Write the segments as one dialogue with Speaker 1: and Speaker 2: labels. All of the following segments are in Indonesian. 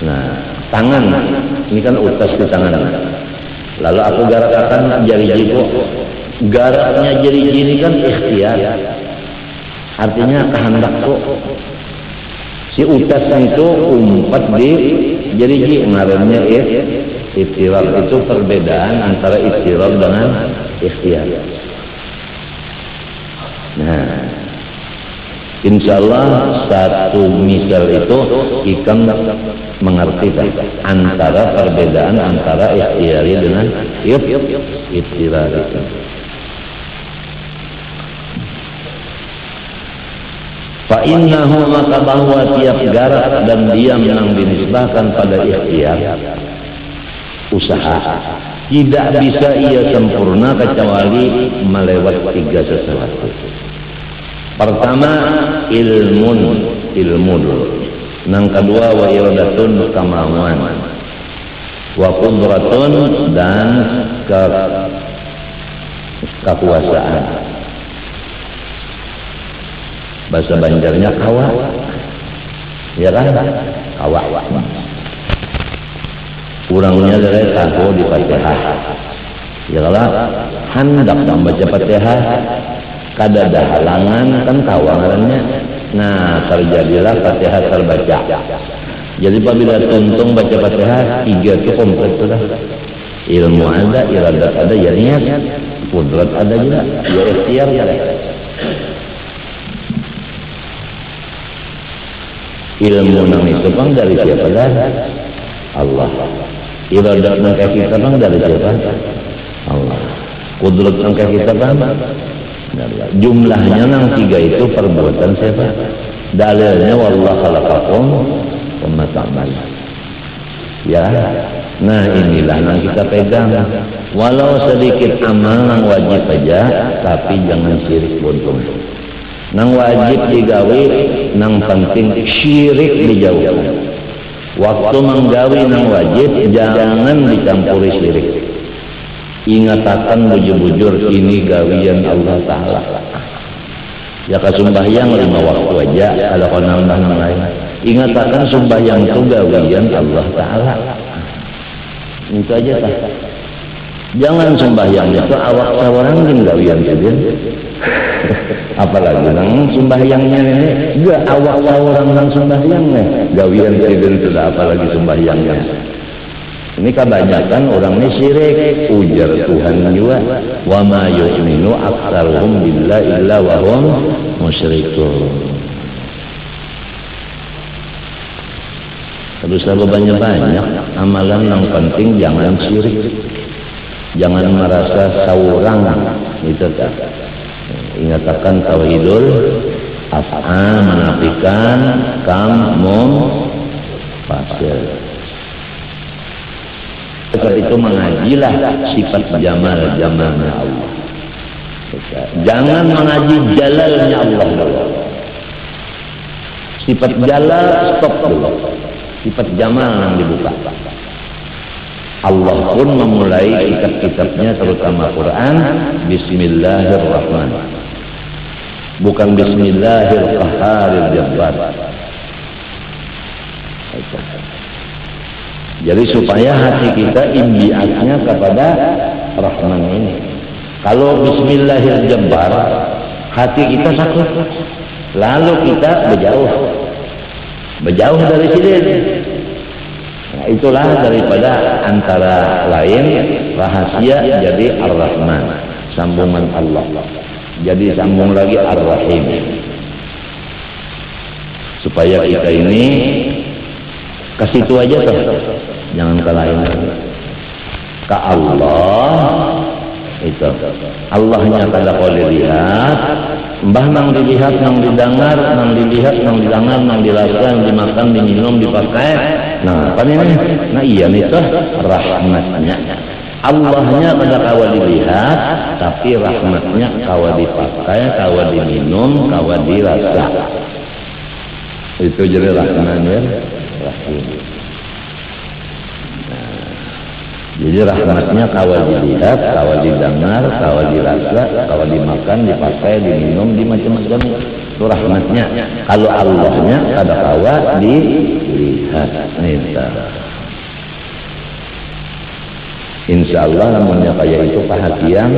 Speaker 1: Nah, tangan ini kan utas di tangan. Lalu aku garakkan jari jari. Garaknya jari ini kan ikhtiar. Artinya kehendakku. Si utas itu umpat di jari ngarannya ikhtiar. Itu perbedaan antara ikhtiar dengan ikhtiar. Nah, insyaallah satu misal itu ikam mengerti antara perbedaan antara ikhtiari dengan ikhtiar itu. Fa innahu maka bahwa tiap garak dan diam yang dinisbahkan pada ikhtiar usaha tidak bisa ia sempurna kecuali melewat tiga sesuatu. Pertama ilmu nang kedua wa iradatun kemauan wa qudratun dan kekuasaan. Bahasa Banjarnya kawa, ya kan? Kawa. Kurangnya dari tahu di Fatihah. Ya kan? Hendak membaca Fatihah, kada ada halangan kan kawangannya. Nah, terjadilah Fatihah terbaca. Jadi apabila tuntung baca Fatihah, tiga itu komplit sudah. Ilmu ada, iradat ada, ya niat, kudrat ada juga, ya ikhtiar ada. Ilmu nang itu bang dari siapa dah? Allah. Iradat nang kita bang dari siapa? Allah. Kudrat nang kita bang? Jumlahnya nang tiga itu perbuatan siapa? Dalilnya wallahu khalaqakum wa ma ta'malun. Ya. Nah, inilah yang kita pegang. Walau sedikit amal nang wajib aja, tapi jangan syirik buntung. Nang wajib digawi, nang penting syirik dijauhkan. Waktu menggawi nang wajib, jangan dicampuri syirik. Ingatakan bujur-bujur ini gawian Allah Ta'ala. Ya kasumbahyang 5 waktu aja, kalau kau nambah nang lain. Ingatakan sumbahyang itu gawian Allah Ta'ala. Itu aja tak. Jangan sembahyang itu awak seorang yang gawian sedin. Apalagi nang sembahyangnya ini enggak awak seorang nang sembahyangnya gawian sedin sudah, apalagi sembahyangnya. Ini kebanyakan orang ini syirik, ujar Tuhan juga, wa ma yu'minu aktsaruhum billahi illa wa hum musyrikun. Terus kalau banyak-banyak amalan yang penting jangan syirik, jangan merasa seorang itu tak. Ingatkan tauhidul af'al menafikan kaum fasir. Sebab itu mengajilah sifat jamalnya Allah. Jangan mengaji jalalnya Allah dulu. Sifat jalal stop dulu. Sifat jamal yang dibuka. Allah pun memulai kitab-kitabnya terutama Quran Bismillahirrahmanirrahim, bukan Bismillahirrahmanirrahim. Jadi supaya hati kita imbiatnya kepada Rahman ini. Kalau Bismillahirrahmanirrahim hati kita sakit, lalu kita berjauh dari sini. Nah, itulah daripada antara lain rahasia jadi Ar-Rahman, sambungan Allah. Jadi sambung lagi Ar-Rahim. Supaya kita ini ke situ aja tuh, jangan ke lain. Ke Allah itu. Allahnya kada kau dilihat, mbah nang dilihat, nang didengar, nang dilihat, nang didengar, nang dirasa, nang dimakan, diminum, dipakai. Nah, apa ini? Nah, iya nih tuh rahmatnya. Allahnya kada kawa dilihat, tapi rahmatnya kawa dipakai, kawa diminum, kawa dirasa. Itu jadi Rahman ya, Rahim. Jadi rahmatnya kawa dilihat, kawa didengar, kawa dirasa, kawa dimakan, dipakai, diminum, di macam-macam. itu rahmatnya. Kalau Allahnya kada kawa dilihat. Nita. Insya Allah namanya kayak itu perhatian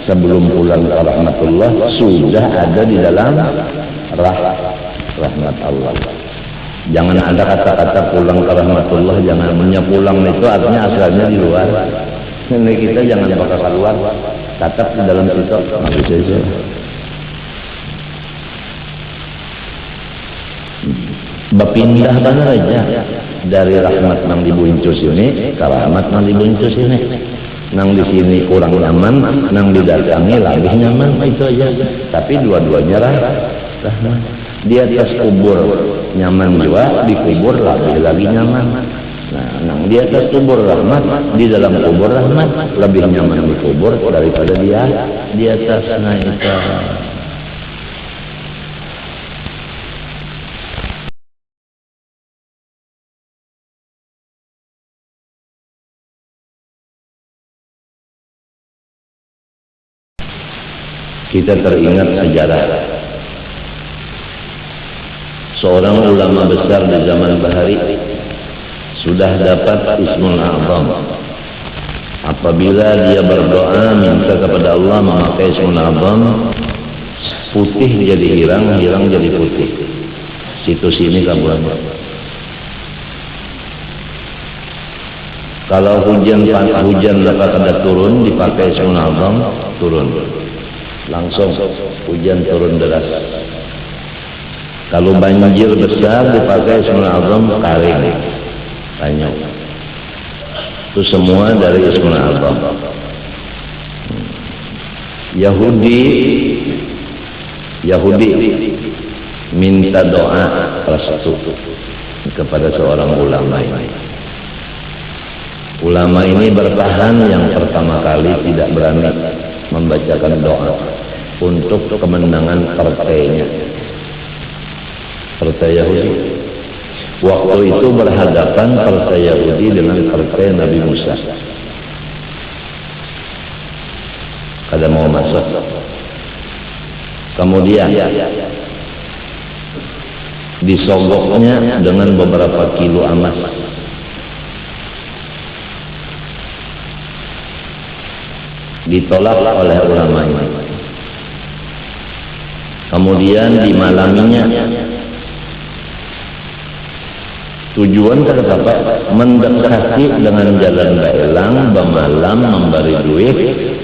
Speaker 1: sebelum pulang ke rahmatullah sudah ada di dalam rahmat Allah. Jangan ada kata-kata pulang ke rahmatullah, jangan pulang itu artinya asalnya di luar. Ini kita jangan bakal keluar, tetap di dalam situ. Habis itu berpindah benar aja dari rahmat nang dibuncus ini ke rahmat nang dibuncus ini. Nang di sini kurang nyaman, nang didatangi lebih nyaman, itu aja. Tapi dua-duanya rahmat. Di atas kubur nyaman juga, di kubur lagi nyaman. Nah, nang di atas kubur rahmat, di dalam kubur rahmat, lebih nyaman di kubur daripada dia di atas. Nah, itu. Kita teringat sejarah seorang ulama besar di zaman Bahari sudah dapat Ismul A'zam. Apabila dia berdoa minta kepada Allah memakai Ismul A'zam, putih jadi hirang, hirang jadi putih. Situ sini kabuan. Kalau hujan dapat ada turun, dipakai Ismul A'zam, turun. Langsung hujan turun deras. Kalau banjir besar dipakai Ismul A'zam, kering, tanyok. Itu semua dari Ismul A'zam. Yahudi minta doa restu kepada seorang ulama ini. Ulama ini bertahan yang pertama kali tidak berani membacakan doa untuk kemenangan partainya. Partai Yahudi. Waktu itu berhadapan partai Yahudi dengan partai Nabi Musa. Kada mau masuk. Kemudian disogoknya dengan beberapa kilo emas. Ditolak oleh ulama ini. Kemudian dimalaminya. Tujuan kata apa? Mendekati dengan jalan baelang, bemalam, memberi duit.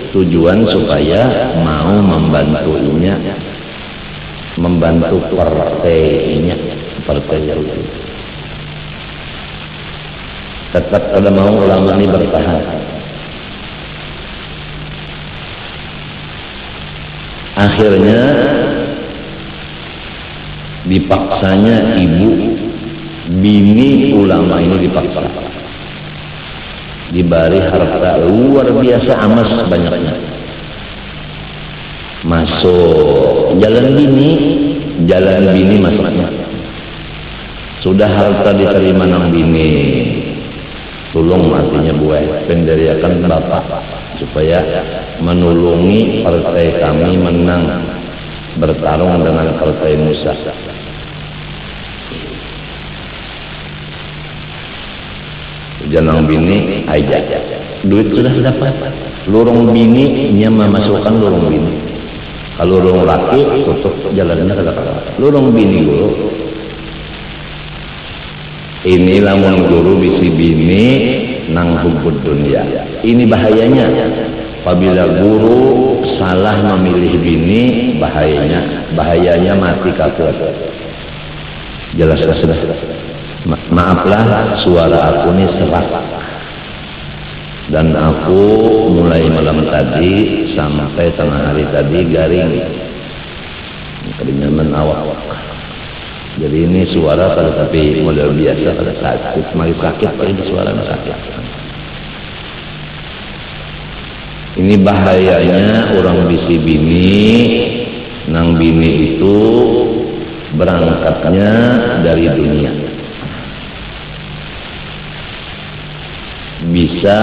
Speaker 1: Tujuan supaya mau membantunya, membantu partainya, partai Yahudi. Tetap kada mau ulama ini bertahan. Akhirnya dipaksanya ibu bini ulama ini dipaksa, diberi harta luar biasa amas banyaknya, masuk jalan bini masuknya. Sudah harta diterima nang bini, tulung artinya buah penderiakan bapak supaya menolongi partai kami menang bertarung dengan partai Musa. Jangan bini aja, duit sudah dapat. Lorong bini nya memasukkan lorong bini. Kalau lorong laki tutup jalannya kata-kata. Lorong bini guru. Ini lamun guru bisi bini nang hubud dunia. Ini bahayanya. Apabila guru salah memilih bini, bahayanya mati kafir. Jelas sudah. Maaflah suara aku ini serak dan aku mulai malam tadi sampai tengah hari tadi garing kedinginan awak. Jadi ini suara pada tapi model biasa pada sakit, semakin sakit pada suara sakit. Ini bahayanya orang bisi bini, nang bini itu berangkatnya dari dunia. Bisa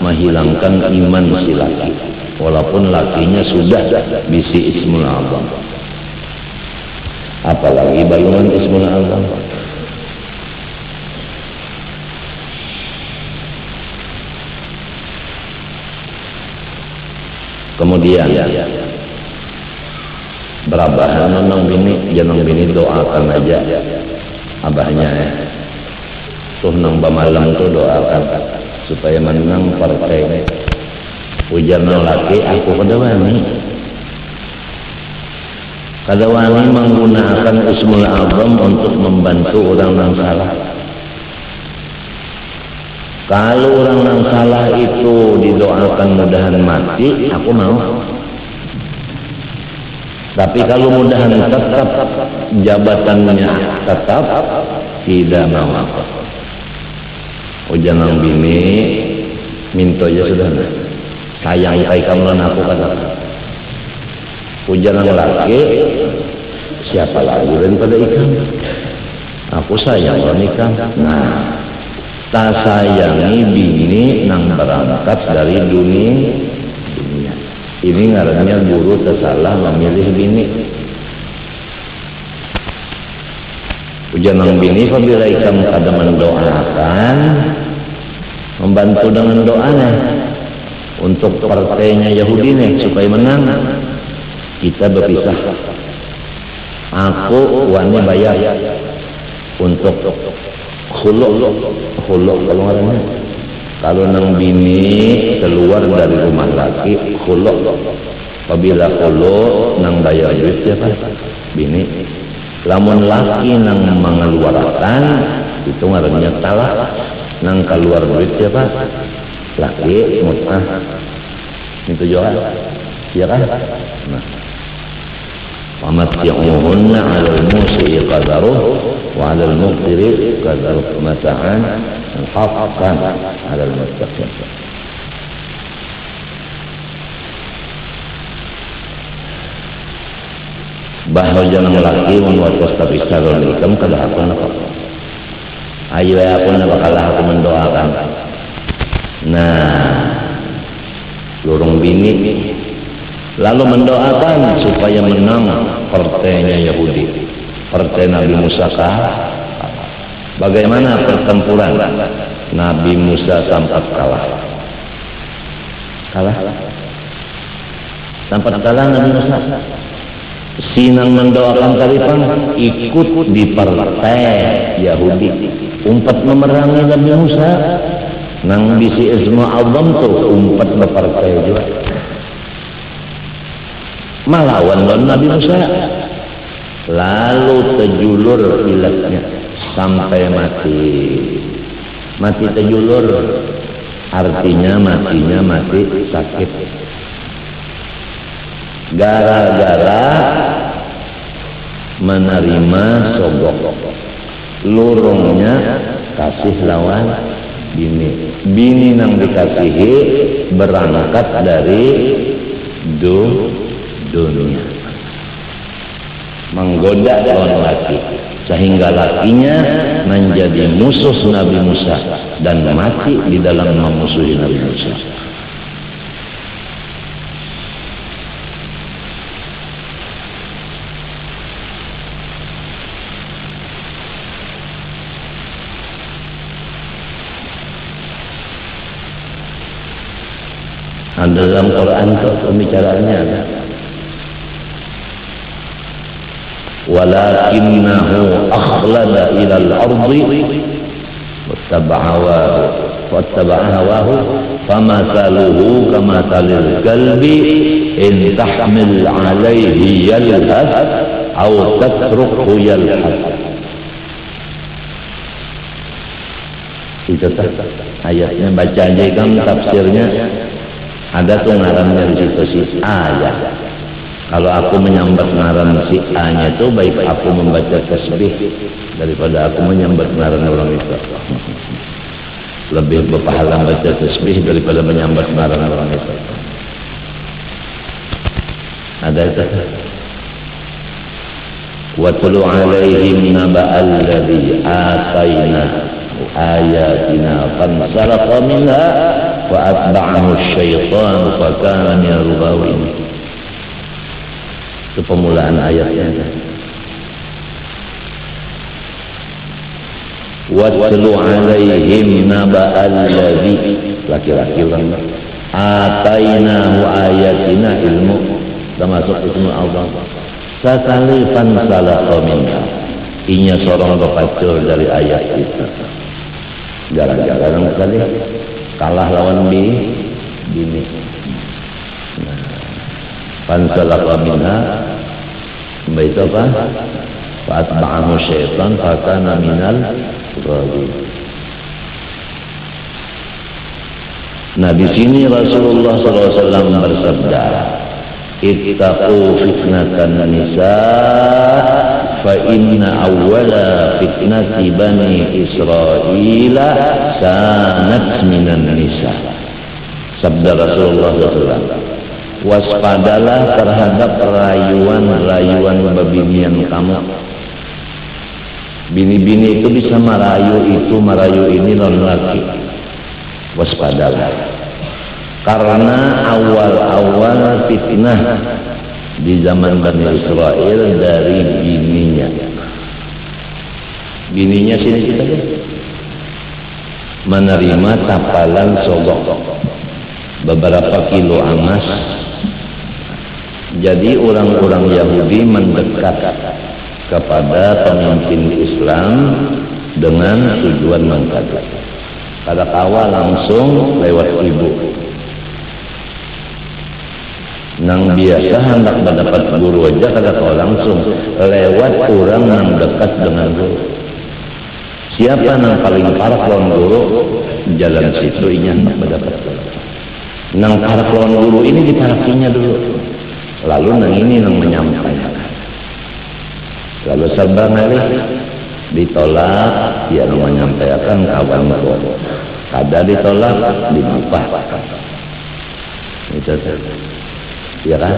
Speaker 1: menghilangkan iman si laki, walaupun lakinya sudah bisi Ismul A'zam. apalagi balungan Ismul Azam. Kemudian berabahan nonong bini doakan aja abahnya ya. Tuh nang bamalam tuh doakan supaya menang partai. Ujar nang laki aku kada wani menggunakan Ismul Azam untuk membantu orang yang salah. Kalau orang yang salah itu didoakan mudahan mati, aku mau. Tapi kalau mudahan tetap jabatannya tetap, tidak mau. Ujar nang bini minto aja sudah. Sayang kai kamu dan aku kata. Ujar nang laki siapa lagi daripada ikan? Aku sayang orang ikan. Nah, tak sayangi bini nang berangkat dari dunia. Ini ngarannya guru tersalah memilih bini. Ujar nang bini apabila ikan kada mendoakan, membantu dengan doanya untuk partainya Yahudi nih supaya menang, kita berpisah. Aku wani bayar untuk khulu kalau ngarannya. Kalau nang bini keluar dari rumah laki khulu, apabila khulu nang bayar duit siapa? Bini. Lamun laki nang mengeluarkan itu ngarannya talak. Nang keluar duit siapa? Laki mut'ah. Itu juga ya kan? Nah, وَمَتِّعُوهُنَّ عَلَى الْمُوسِعِ قَدَرُهُ وَعَلَى الْمُقْتِرِ قَدَرُهُ مَتَاعًا حَقًّا عَلَى الْمُتَّقِينَ. Bahwa jangan laki menuatas tapi calon ikam kada aku nak. Ayo aku nak bakalah aku mendoakan. Nah, lorong bini lalu mendoakan supaya menang partainya Yahudi, partai Nabi Musa. Bagaimana pertempuran? Nabi Musa sempat kalah. Sempat kalah Nabi Musa. Sinang mendoakan kalipang ikut di partai Yahudi, umpat memerangi Nabi Musa. Nang bisi Ismul Azam tuh umpat berpartai juga. Melawan Nabi Musa, lalu terjulur ilatnya sampai mati terjulur, artinya matinya mati sakit gara-gara menerima sogok. Lurungnya kasih lawan bini nang dikasihi berangkat dari dunia menggoda lawan laki sehingga lakinya menjadi musuh Nabi Musa dan mati di dalam memusuhi Nabi Musa. Dalam Quran itu pembicaraannya ada. Walakinnahu akhlada ila al-ardi wattaba'a hawahu famathaluhu kamathalil kalbi in tahmil alayhi yalhath aw tatrukhu yalhath. Itu ayatnya baca aja kan tafsirnya. Ada tuh ngarannya di situ si A ya. Kalau aku menyambat ngaran si A-nya itu baik aku membaca tasbih daripada aku menyambat ngaran orang itu. Lebih berpahala membaca tasbih daripada menyambat ngaran orang itu. Ada itu. Wa tulu alaihim naba'al ladzi atayna ayatina fansalaqa minha wa atba'ahu asy-syaitanu fa kana minal ghawin. Itu pemulaan ayatnya. watlu alaihim naba'al ladzi, laki-laki orang atainahu ayatina, ilmu termasuk ismu Allah. Sasalifan salaka minha, inya sorong kepacul dari ayat itu. Gara-gara orang kali kalah lawan bini. Fansalaka minha, baik apa? Fa'atba'ahu syaitan fakana minal ghawin. Nah, di sini Rasulullah SAW bersabda, ittaqu fitnatan nisa fa inna awwala fitnati bani Israila sanat minan nisa. Sabda Rasulullah SAW, waspadalah terhadap rayuan-rayuan bebinian kamu. Bini-bini itu bisa merayu ini laki. Waspadalah, karena awal-awal fitnah di zaman Bani Israel dari bininya sini kita lihat menerima tapalan sogok beberapa kilo emas. Jadi orang-orang Yahudi mendekat kepada pemimpin Islam dengan tujuan mengkaji. Pada awal langsung lewat ibu. Nang biasa hendak mendapat guru aja kada kau langsung lewat orang yang dekat dengan guru. Siapa yang paling parah lawan guru, jalan situ inya hendak mendapat. Nang parah lawan guru ini diparakinya dulu. Lalu nang ini nang menyampaikan. Lalu serba ngalih ditolak, dia nang menyampaikan kawan guru. Kada ditolak, dibuka. Itu ya kan?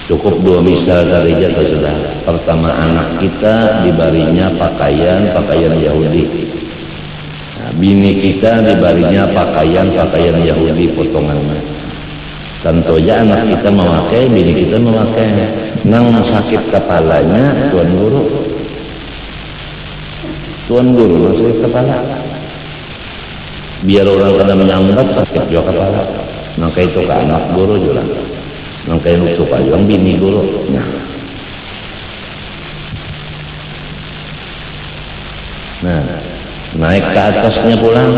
Speaker 1: Cukup dua misal saja sudah. Pertama, anak kita dibarinya pakaian Yahudi. Nah, bini kita dibarinya pakaian Yahudi potongannya. Tentunya anak kita memakai, bini kita memakai. Nang sakit kepalanya tuan guru sakit kepala. Biar orang kena menyambat sakit juga kepala. Maka itu ke anak guru juga. Maka itu suka yang bini guru. Nah, naik ke atasnya pulang,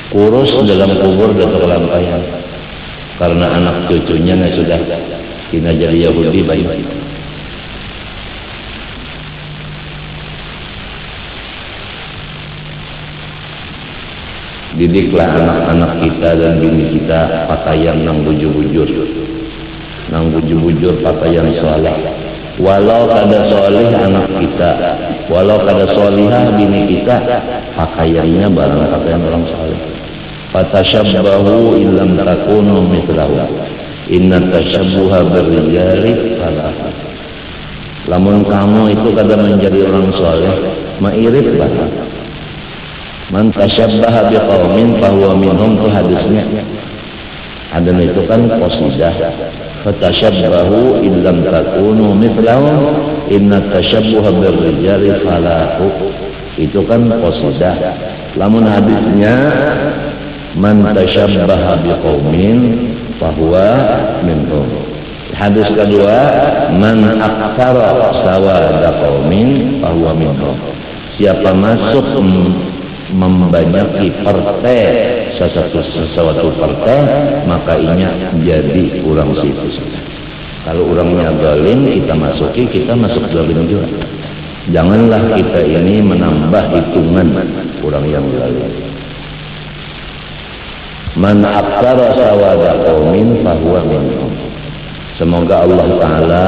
Speaker 1: kurus dalam kubur dan terlampaian. Karena anak cucunya sudah kena jadi Yahudi baik. Didiklah anak-anak kita dan bini kita pakaian nang bujur-bujur pakaian soleh. Walau kada soleh anak kita, walau kada solihah bini kita, pakaiannya barang pakaian orang soleh. Fatashabbahu illam takunu mithlahu, inna tashabbuha birrijali falah. Lamun kamu itu kada menjadi orang soleh, mairip banget. Man tashabbaha biqaumin fahuwa minhum, itu hadisnya. Ada itu kan qasidah. Fatashabbahu illam takunu mithlahu, inna tashabbuha birrijali falahu. Itu kan qasidah. Lamun hadisnya man tashabbaha biqaumin fahuwa minhum. Hadis kedua, man aktsara sawada qaumin fahuwa minhum. Siapa masuk membanyaki partai sesuatu partai, maka inya jadi orang situ. Kalau orangnya zalim, kita masuki, kita masuk zalim juga. Janganlah kita ini menambah hitungan orang yang zalim. Man aktsara sawada qaumin fahuwa minhum. Semoga Allah Ta'ala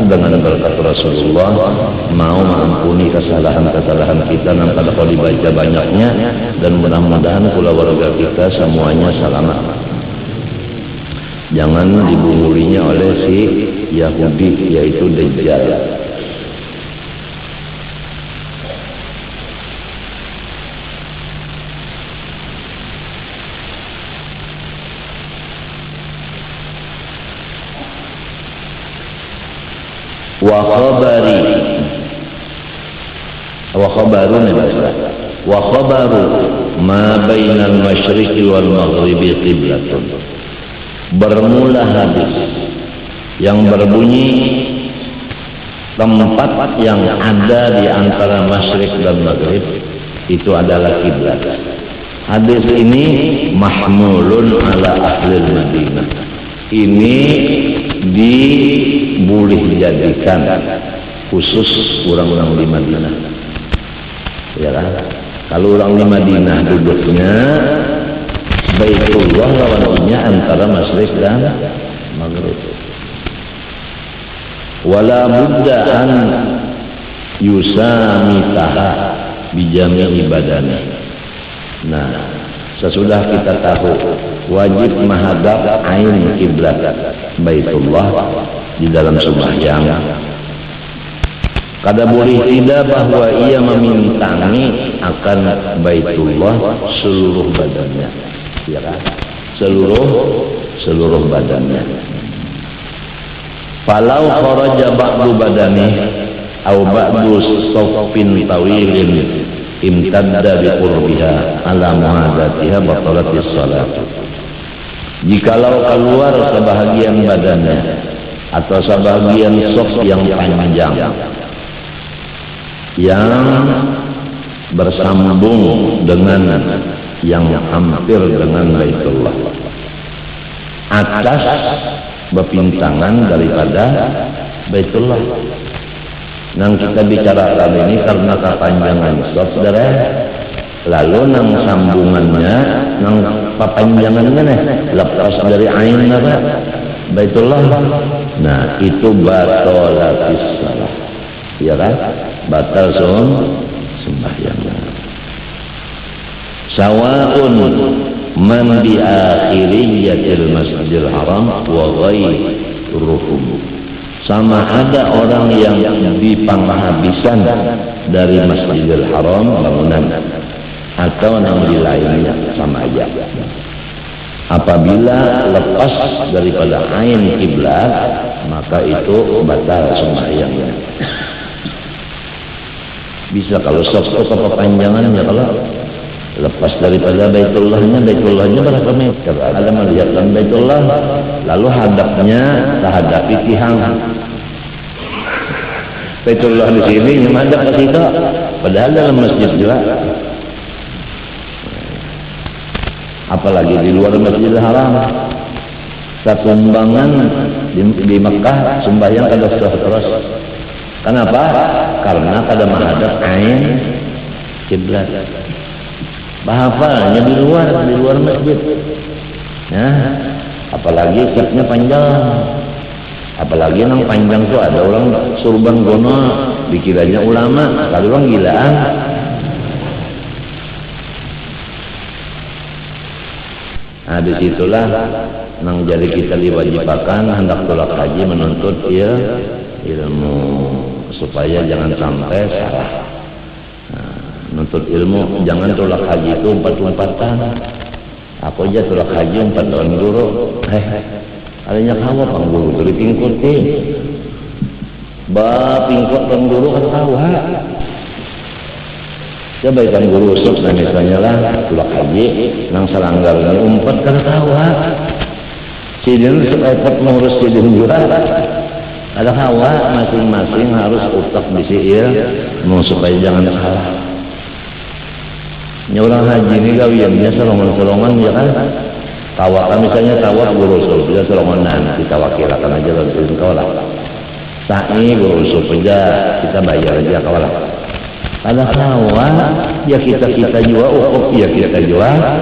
Speaker 1: dengan berkat Rasulullah mau mengampuni kesalahan-kesalahan kita yang pada kau dibaca banyaknya, dan mudah-mudahan keluarga kita semuanya selamat. Jangan dibunuhinya oleh si Yahudi, yaitu Dajjal. wa khabari wa khabarun wa khabaru ma bainal masyriqi wal maghribi qiblatun. Bermula hadis yang berbunyi tempat yang ada di antara masyriq dan maghrib itu adalah kiblat. Hadis ini mahmulun ala ahli Madinah. Ini diboleh jadikan khusus orang-orang di Madinah. Ya kan? Kalau orang di Madinah duduknya Baitullah lawannya antara masyriq dan maghrib. Wala budda an yusamitaha bijami ibadana. Nah, sesudah kita tahu wajib menghadap ain kiblat Baitullah di dalam sembahyang, kada boleh tidak bahwa ia memintangi akan Baitullah seluruh badannya, ya kan? Seluruh badannya. Falau kharaja ba'du badani aw ba'du saffin tawilin imtadda bi qurbiha ala muhadatiha batalatis salat. Jikalau keluar sebahagian badannya atau sebahagian saf yang panjang yang bersambung dengan yang hampir dengan Baitullah, atas berpintangan daripada Baitullah. Nang kita bicarakan ini karena kepanjangan saudara, lalu nang sambungannya, nang kepanjangannya nih lepas dari ain apa Baitullah. Nah itu batalatis salah, ya kan? Batal sembahyangnya. Sawa'un man di akhiriyatil masjidil haram wa ghairuhum. Sama ada orang yang di penghabisan dari Masjidil Haram bangunan atau yang di lainnya, sama aja. Apabila lepas daripada ain kiblat, maka itu batal sembahyangnya. Bisa kalau sok kepanjangan, ya kalau lepas daripada Baitullahnya berapa meter? Ada melihat dan Baitullah, lalu hadapnya terhadapi tihang. Baitullah di sini, menghadap ke situ, padahal dalam masjid juga. Apalagi di luar Masjidil Haram. Satumbangan di Mekah sembahyang kada sah terus. Kenapa? Karena kada menghadap ain kiblat. Bahafalnya di luar masjid. Nah, apalagi kitnya panjang. Apalagi nang panjang tuh ada orang surban gono, dikiranya ulama, kalau orang gilaan. Nah, disitulah nang jadi kita diwajibkan hendak tolak haji menuntut ilmu supaya jangan sampai salah. Nuntut ilmu, jangan tolak haji itu umpat-umpatan. Aku aja tolak haji 4 tahun guru. Adanya kamu pang guru dari pingkuti. Pingkut pang guru kan tahu ha. Coba ikan guru usuk nah misalnya lah tolak haji nang selanggarnya umpat kan tahu ha. Sidin supaya mengurus sidin juga. Ada hawa masing-masing harus utak disiir supaya jangan salah. Orang haji ini gawiannya selongan-selongan, ya kan? Tawak, misalnya tawak guru usul, dia selongonan, kita wakilakan aja bantuin kau lah. Sa'i guru usul aja, kita bayar aja kau lah. Ada tawak, ya kita juga, ya kita juga.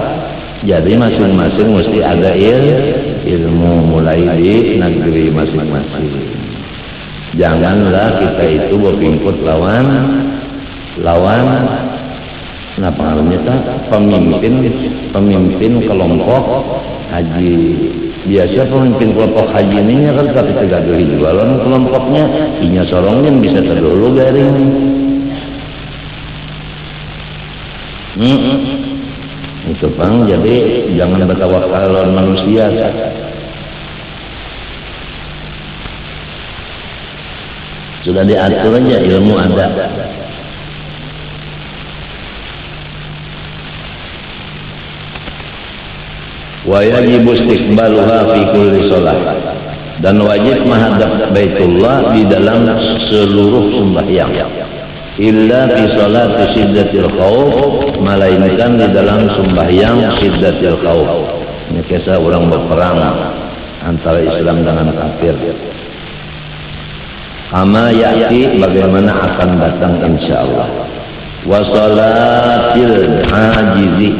Speaker 1: Jadi masing-masing mesti ada ilmu mulai di negeri masing-masing. Janganlah kita itu berpingkut lawan nah pengaruhnya pemimpin kelompok haji. Biasa pemimpin kelompok haji ini kan tapi tidak juga lawan kelompoknya inya sorongnya bisa terdulu garing. Itu pang, jadi jangan bertawakal lawan manusia. Sudah diatur aja, ilmu ada. Wa yajibu istiqbaluha fi kulli shalah, dan wajib menghadap Baitullah di dalam seluruh sembahyang, illa fi sholati syiddatil khauf, melainkan di dalam sembahyang syiddatil khauf. Ini kisah orang berperang antara Islam dengan kafir. Kama ya'ti, bagaimana akan datang insyaallah. Wa sholatil ajizi,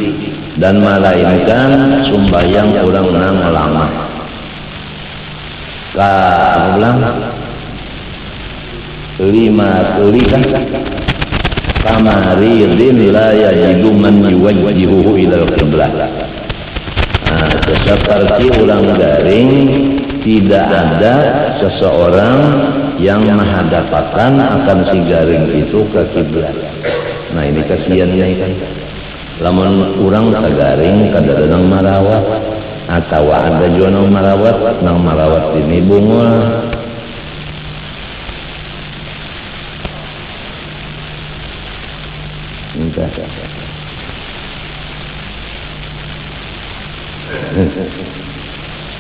Speaker 1: dan melainkan sembahyang orang nang lemah. Ulang 5 kan? Kamaridin la yajidu man yuwajjihuhu ilal qiblah. Seperti ulang garing, tidak ada seseorang yang menghadapkan akan si garing itu ke kiblat. Nah ini kasihannya kan. Lamun urang ka garing kada nang marawat, atau ada juga nang marawat ini bungul.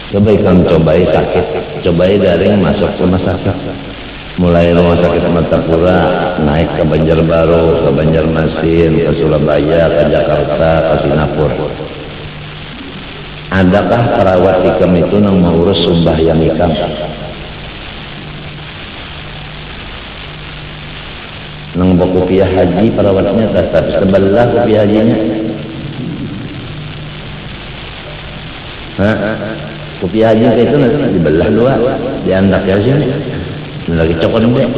Speaker 1: Cobai sakit, cobai garing masuk ke rumah sakit. Mulai rumah sakit Martapura, naik ke Banjarbaru, ke Banjarmasin, ke Surabaya, ke Jakarta, ke Singapura. Adakah perawat ikam itu yang mengurus sembahyang ikam? Nang kopiah haji perawatnya tetap sebelah kopiah hajinya. Kopiah haji itu nanti dibelah dua, diandak aja. Lagi cokot deh.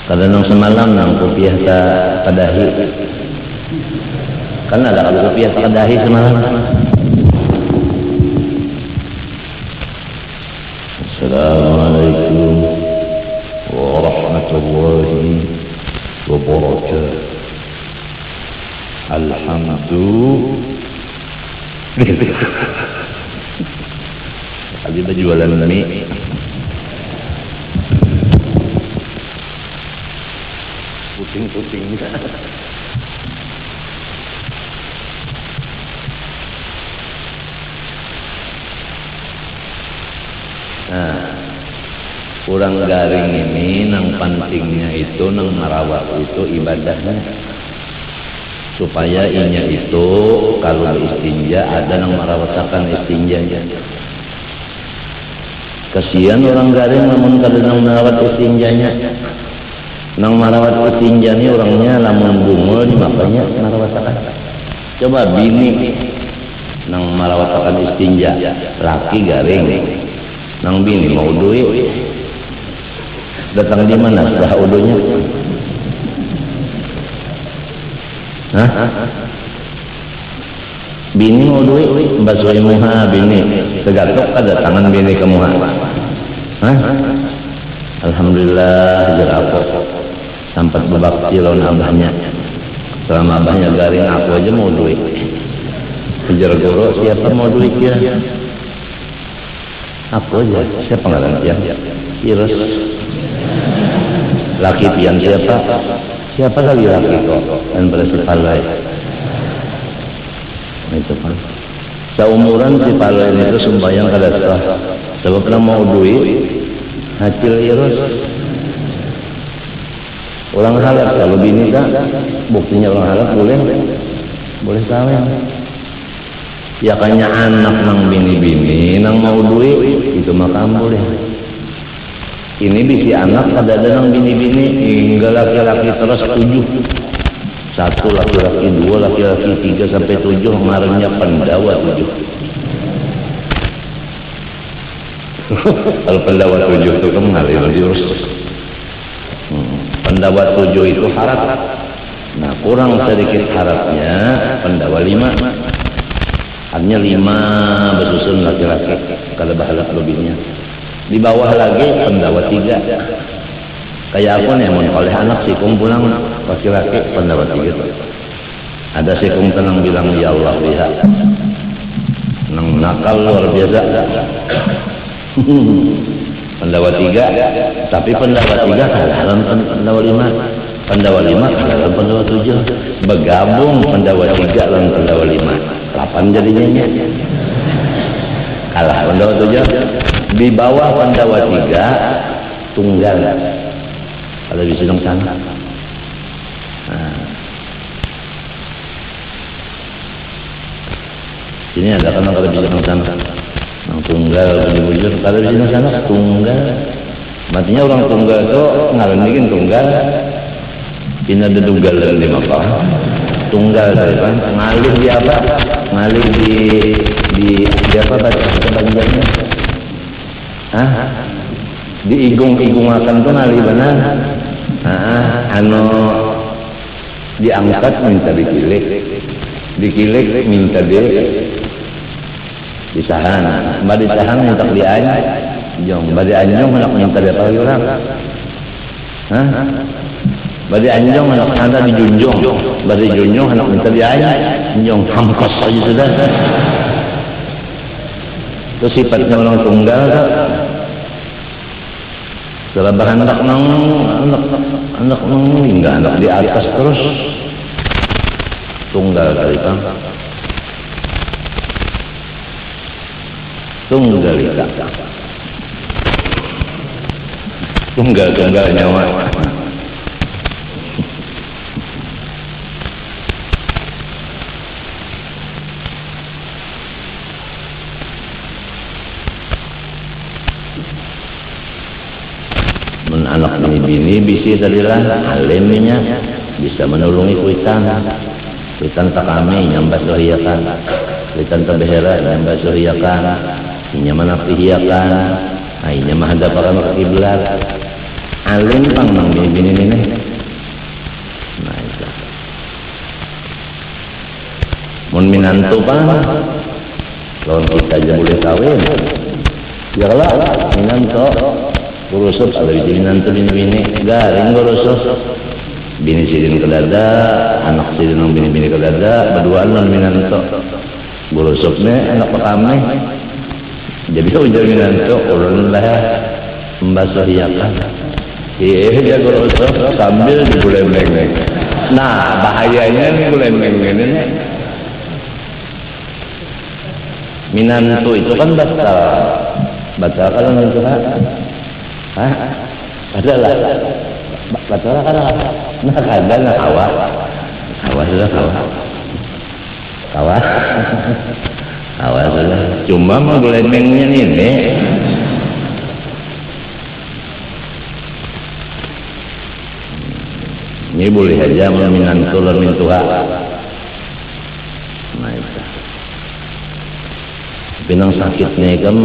Speaker 1: Kadang semalam nang kopiah ka dahi. Kan ada kalau kopiah ka dahi semalam. Assalamualaikum warahmatullahi wabarakatuh. Alhamdulillah. Tadi kita jualan mie. Puting-puting. Nah, kurang garing ini nang pentingnya itu nang marawat itu ibadahnya. Supaya inya itu kalau istinja ada yang merawatakan istinjanya. Kasihan orang garing namun kadang merawat istinjanya. Nang merawat istinjanya orangnya lamun bungul makanya merawatakan. Coba bini nang merawatakan istinja, laki garing. Nang bini mau duit. Datang di mana setelah udunya? Hah? Bini mau duit, basoi muha bini, tegatok ada tangan bini ke muha. Hah? Alhamdulillah jerapok sampai berbakti lawan abahnya. Selama abahnya garing aku aja mau duit. Kejar guru siapa mau duit ya? Aku aja, siapa ngaran tiang? Irus. Laki pian siapa? Siapa lagi laki kok dan berarti palai itu kan seumuran si palai itu sembahyang kada sah sebab pernah mau duit hasil irus orang halal kalau bini tak buktinya orang halal boleh kawin ya kayaknya anak nang bini-bini nang mau duit itu makam boleh. Ini bisi anak kadang-kadang bini-bini hingga laki-laki terus 7. 1 laki-laki, 2 laki-laki, 3 sampai 7 ngarannya pendawa 7. Kalau pendawa 7 itu kan ngalir diurus. Pendawa 7 itu harap. Nah kurang sedikit harapnya pendawa 5. Artinya 5 bersusun laki-laki kalau bahalak lebihnya. Di bawah lagi pendawa 3. Kayak aku nih mau oleh anak sikung pulang laki-laki pendawa 3. Ada sikung tenang bilang ya Allah lihat nang nakal luar biasa. Pandawa 3, tapi Pandawa 3 kalah Pandawa 5. Pandawa 5 kalah Pandawa 7. Bergabung Pandawa 3 lawan Pandawa 5. 8 jadinya. Kalah Pandawa 7. Di bawah Pandawa 3 tunggal. Kalau di Sidang sana. Nah. Sini ada kan kalau di Sidang sana. Yang tunggal bujur. Kalau di Sidang sana tunggal. Matinya orang tunggal itu ngalendikin tunggal. Ini ada tunggal di Makkah. Tunggal kan ngalih di apa? Ngalih di apa baca kebanyakannya? Hah? Diigung-igungakan tuh ngalih benar. Anu diangkat minta dikilik minta disahan, badi disahan minta dianya, jong badi anjong hendak minta dia tahu orang. Hah? Badi anjong hendak anda dijunjung, badi junjung hendak minta dianya, jong hamkos saja sudah. Itu sifatnya orang tunggal tak? Setelah berhendak anak hingga anak di atas terus tunggal kali kan? Tunggalika. Tunggal nyawa. Anak bini bisi tadilah alimnya bisa menolongi kuitan tak kami nyambat sohiakan kuitan tak behera nyambat sohiakan nyaman apihiakan akhirnya mahadapakan ke kiblat alim pang nang bini ini. Nah itu mun minantu pang lawan kita aja boleh kawin ya lah minantu gurusop ada di nanti bini garing gurusop bini sidin ke dada anak sidin ng bini ke dada berduaan non minanto gurusopnya anak pertama jadi ujar minanto ulun lah membasuh hiakan dia gurusop sambil diguleng-guleng. Nah bahayanya nih guleng-guleng ini minanto itu kan batal kalau itu hah? Adalah batal kan? Nah kadang awal sudah. Cuma mau gulengnya ini. Ini boleh aja meminan tulur mintuha. Nah itu. Pinang sakitnya kan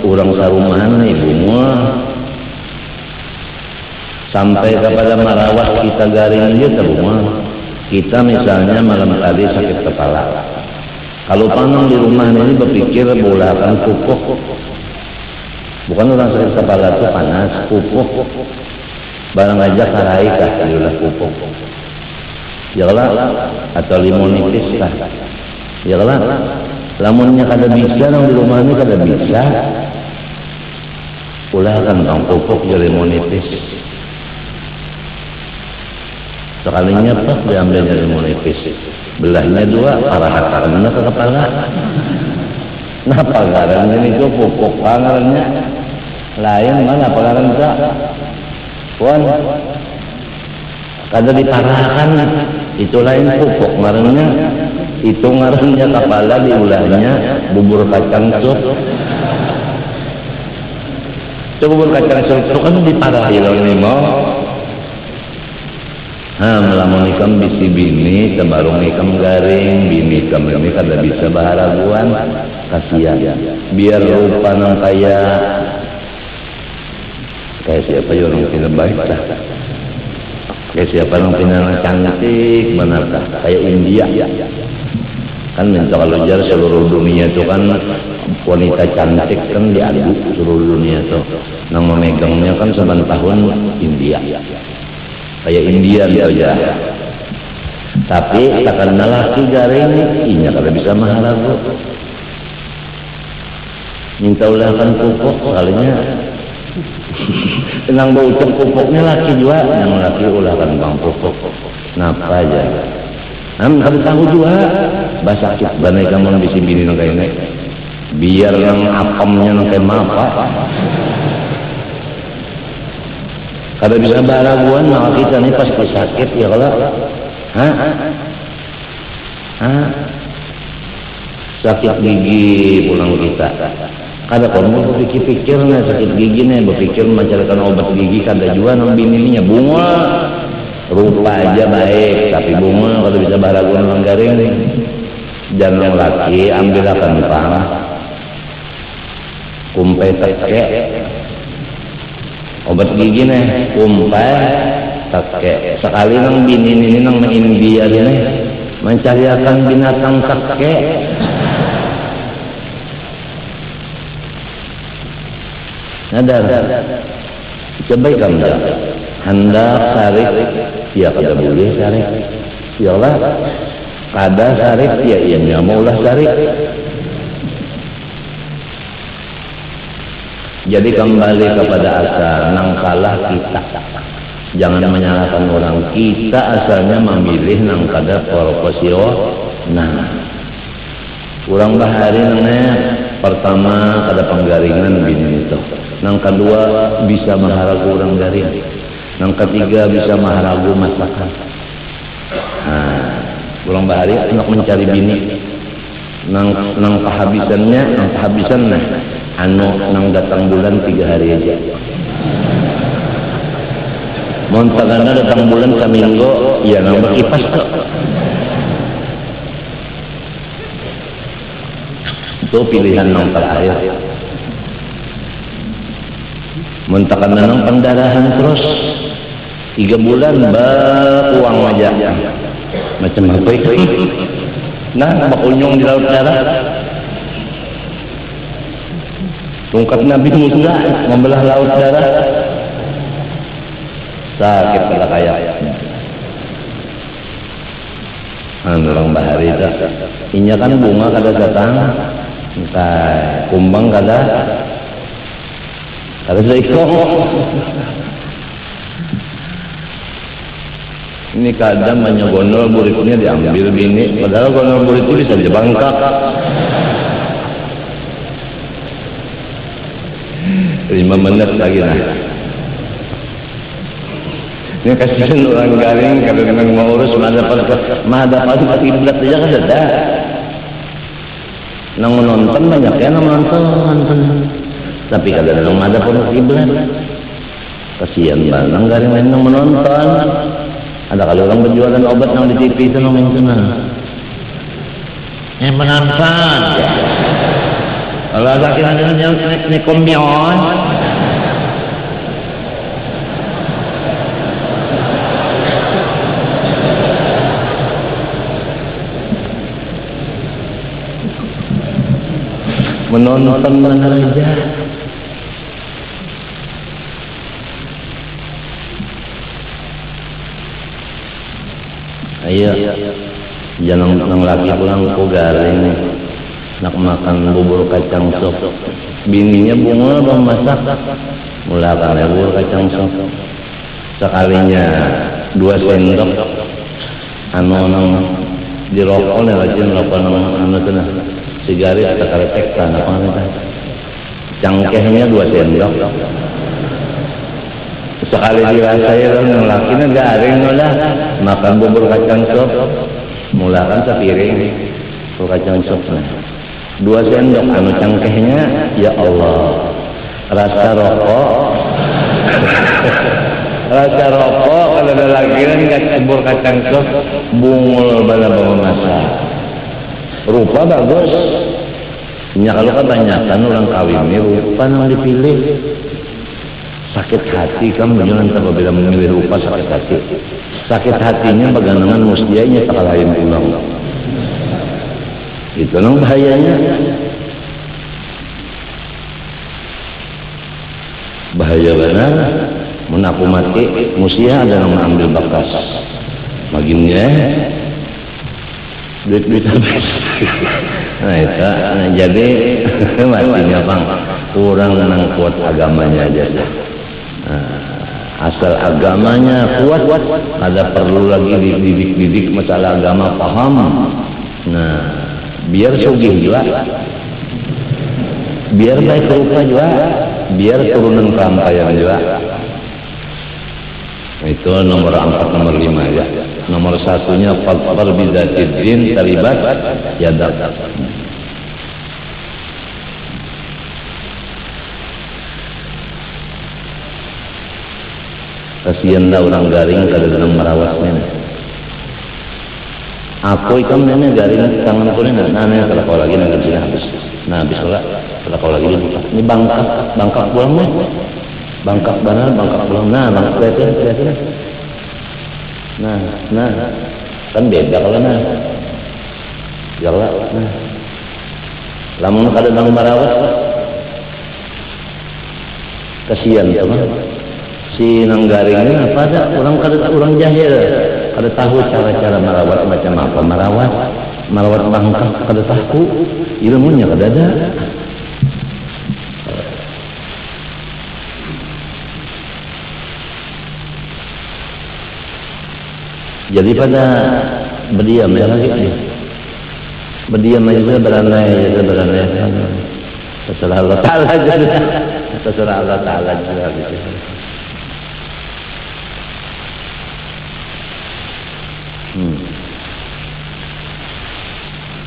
Speaker 1: orang sarumahan ibu mua. Sampai kepada merawat kita garing dia ke rumah. Kita misalnya malam tadi sakit kepala. Kalau panang di rumah ini berpikir bola akan pupuk. Bukan orang sakit kepala itu panas, pupuk. Barang aja karai kah, itulah pupuk. Yalah, atau limonitis kah. Yalah, lamunnya kada bisa nang di rumah ini kada bisa. Ulah kan bang pupuk jadi limonitis. Sekalinya pas diambilnya limonipis belahnya 2 arah akarnya ke kepala. Nah pagarannya itu pupuk pangarnya lain mana pagarannya puan kada diparahkan itu lain pupuk marahnya itu ngarannya kepala diulahnya bubur kacang sup. Itu bubur kacang sup itu kan diparahi lawan limau. Melamun ikam bisi bini, tebarung ikam garing, bini ikam ini kada bisa baharaguan, kasihan. Biar rupa nang kayak siapa ya orang tidak baik dah. Kayak siapa yang pinang cantik, benar dah. Kayak India. Kan minta kalau jar seluruh dunia itu kan wanita cantik kan diadu seluruh dunia itu. Nang memegangnya kan 9 tahun India. Kayak India aja. Tapi takkan laki garing inya kada bisa maharagu. minta ulahkan pupuk kalinya tenang bau ucap pupuknya laki juga yang laki ulahkan bang pupuk napa aja kada tahu juga bahasa sakit banai kamu bisi bini nang kayak ini biar yang apamnya nang kayak mapa kada bisa baraguan maka kita nih pasti sakit ya kalau sakit gigi pulang kita kada kamu berpikir-pikir nih sakit gigi nih berpikir mencarikan obat gigi kada juga nang bininya bunga rupa aja baik tapi bunga kada bisa baraguan orang garing nih jangan laki ambillah kentang kumpai teke obat gigi nih kumpai teke sekali nang bini ini nang mengindia ini mencariakan binatang teke nadar coba kamu hendak sarik ya kada boleh sarik ya Allah kada sarik ya iya maulah sarik jadi kembali kepada asal nang kalah kita jangan menyalahkan orang kita asalnya memilih nang kada proporsional kurang bahari nangnya pertama kada penggaringan bini itu nang kedua bisa maharagu orang garing nang ketiga bisa maharagu masakan kurang bahari anak mencari bini nang kehabisan nang datang bulan 3 hari aja montagana datang bulan kaminggo ya nang berkipas tuh itu pilihan nang terakhir montakan nang pendarahan terus 3 bulan uang aja macam apa itu bakunyong di laut darah tungkat Nabi Musa membelah laut darah sakit pada kaya orang bahari itu inya kan bunga kada datang kumbang kada seikong ini kadang banyak gondol buritnya diambil bini padahal gondol burit itu bisa dibangkak 5 menit lagi nah ini kasihan orang garing kalau memang mau urus madapat kiblat aja kan ada nang menonton banyak ya nang menonton tapi kada nang madapat kiblat kasihan banget nang garing main nang menonton ada kalau orang berjualan obat nang di TV itu nang itu nah menonton kalau ada kira-kira yang nekombion menonton mana aja ayo jangan nang laki pulang ku garing nak makan bubur kacang sop bininya bunga bang masak mulakan bubur kacang sop sekalinya 2 sendok nang dirokok nih rajin rokok nang tuh sigaret atau karetek apa namanya cangkehnya 2 sendok sekali dirasai orang lakinya garing lah makan bubur kacang sop mulakan sepiring bubur kacang sop 2 sendok cangkehnya ya Allah rasa rokok kalau ada lagi kan bubur kacang sop bungul bala bawa masak rupa bagus ya kalau kebanyakan orang kawin ini rupa yang dipilih sakit hati kan jangan apabila memilih rupa sakit hatinya pegangan musdianya tak lain pulang itu nang bahayanya bahaya benar menapu mati musia ada yang mengambil bakas baginya duit habis. Nah itu, jadi matinya bang kurang nang kuat agamanya aja. Asal agamanya kuat, ada perlu lagi dididik masalah agama paham. Nah, biar sugih juga, biar baik rupa juga, biar turunan kerampayan juga. Itu nomor 4, nomor 5 ya. Nomor 1-nya fadfar bidzatid din taribat yadak. Kasihan lah orang garing kadang-kadang merawatnya. Aku ikam nanya garing tangan ku ni nanya kalau kau lagi nak kerja habis. Nah habis lah kalau kau lagi ni bangkak pulang ni. Bangkak benar, bangkak pulang. Nah, bangkak kelihatan. Nah, kan beda kalau nah. Jalan, nah. Lamun kadang merawat, kasihan sama. Si nanggaringnya apa ada orang jahil, kada tahu cara-cara merawat macam apa merawat bangkak kada tahu, ilmunya kada ada. Jadi pada berdiam ya lagi dia. Berdiam aja beranai. Terserah Allah Ta'ala aja. Terserah Allah Ta'ala aja.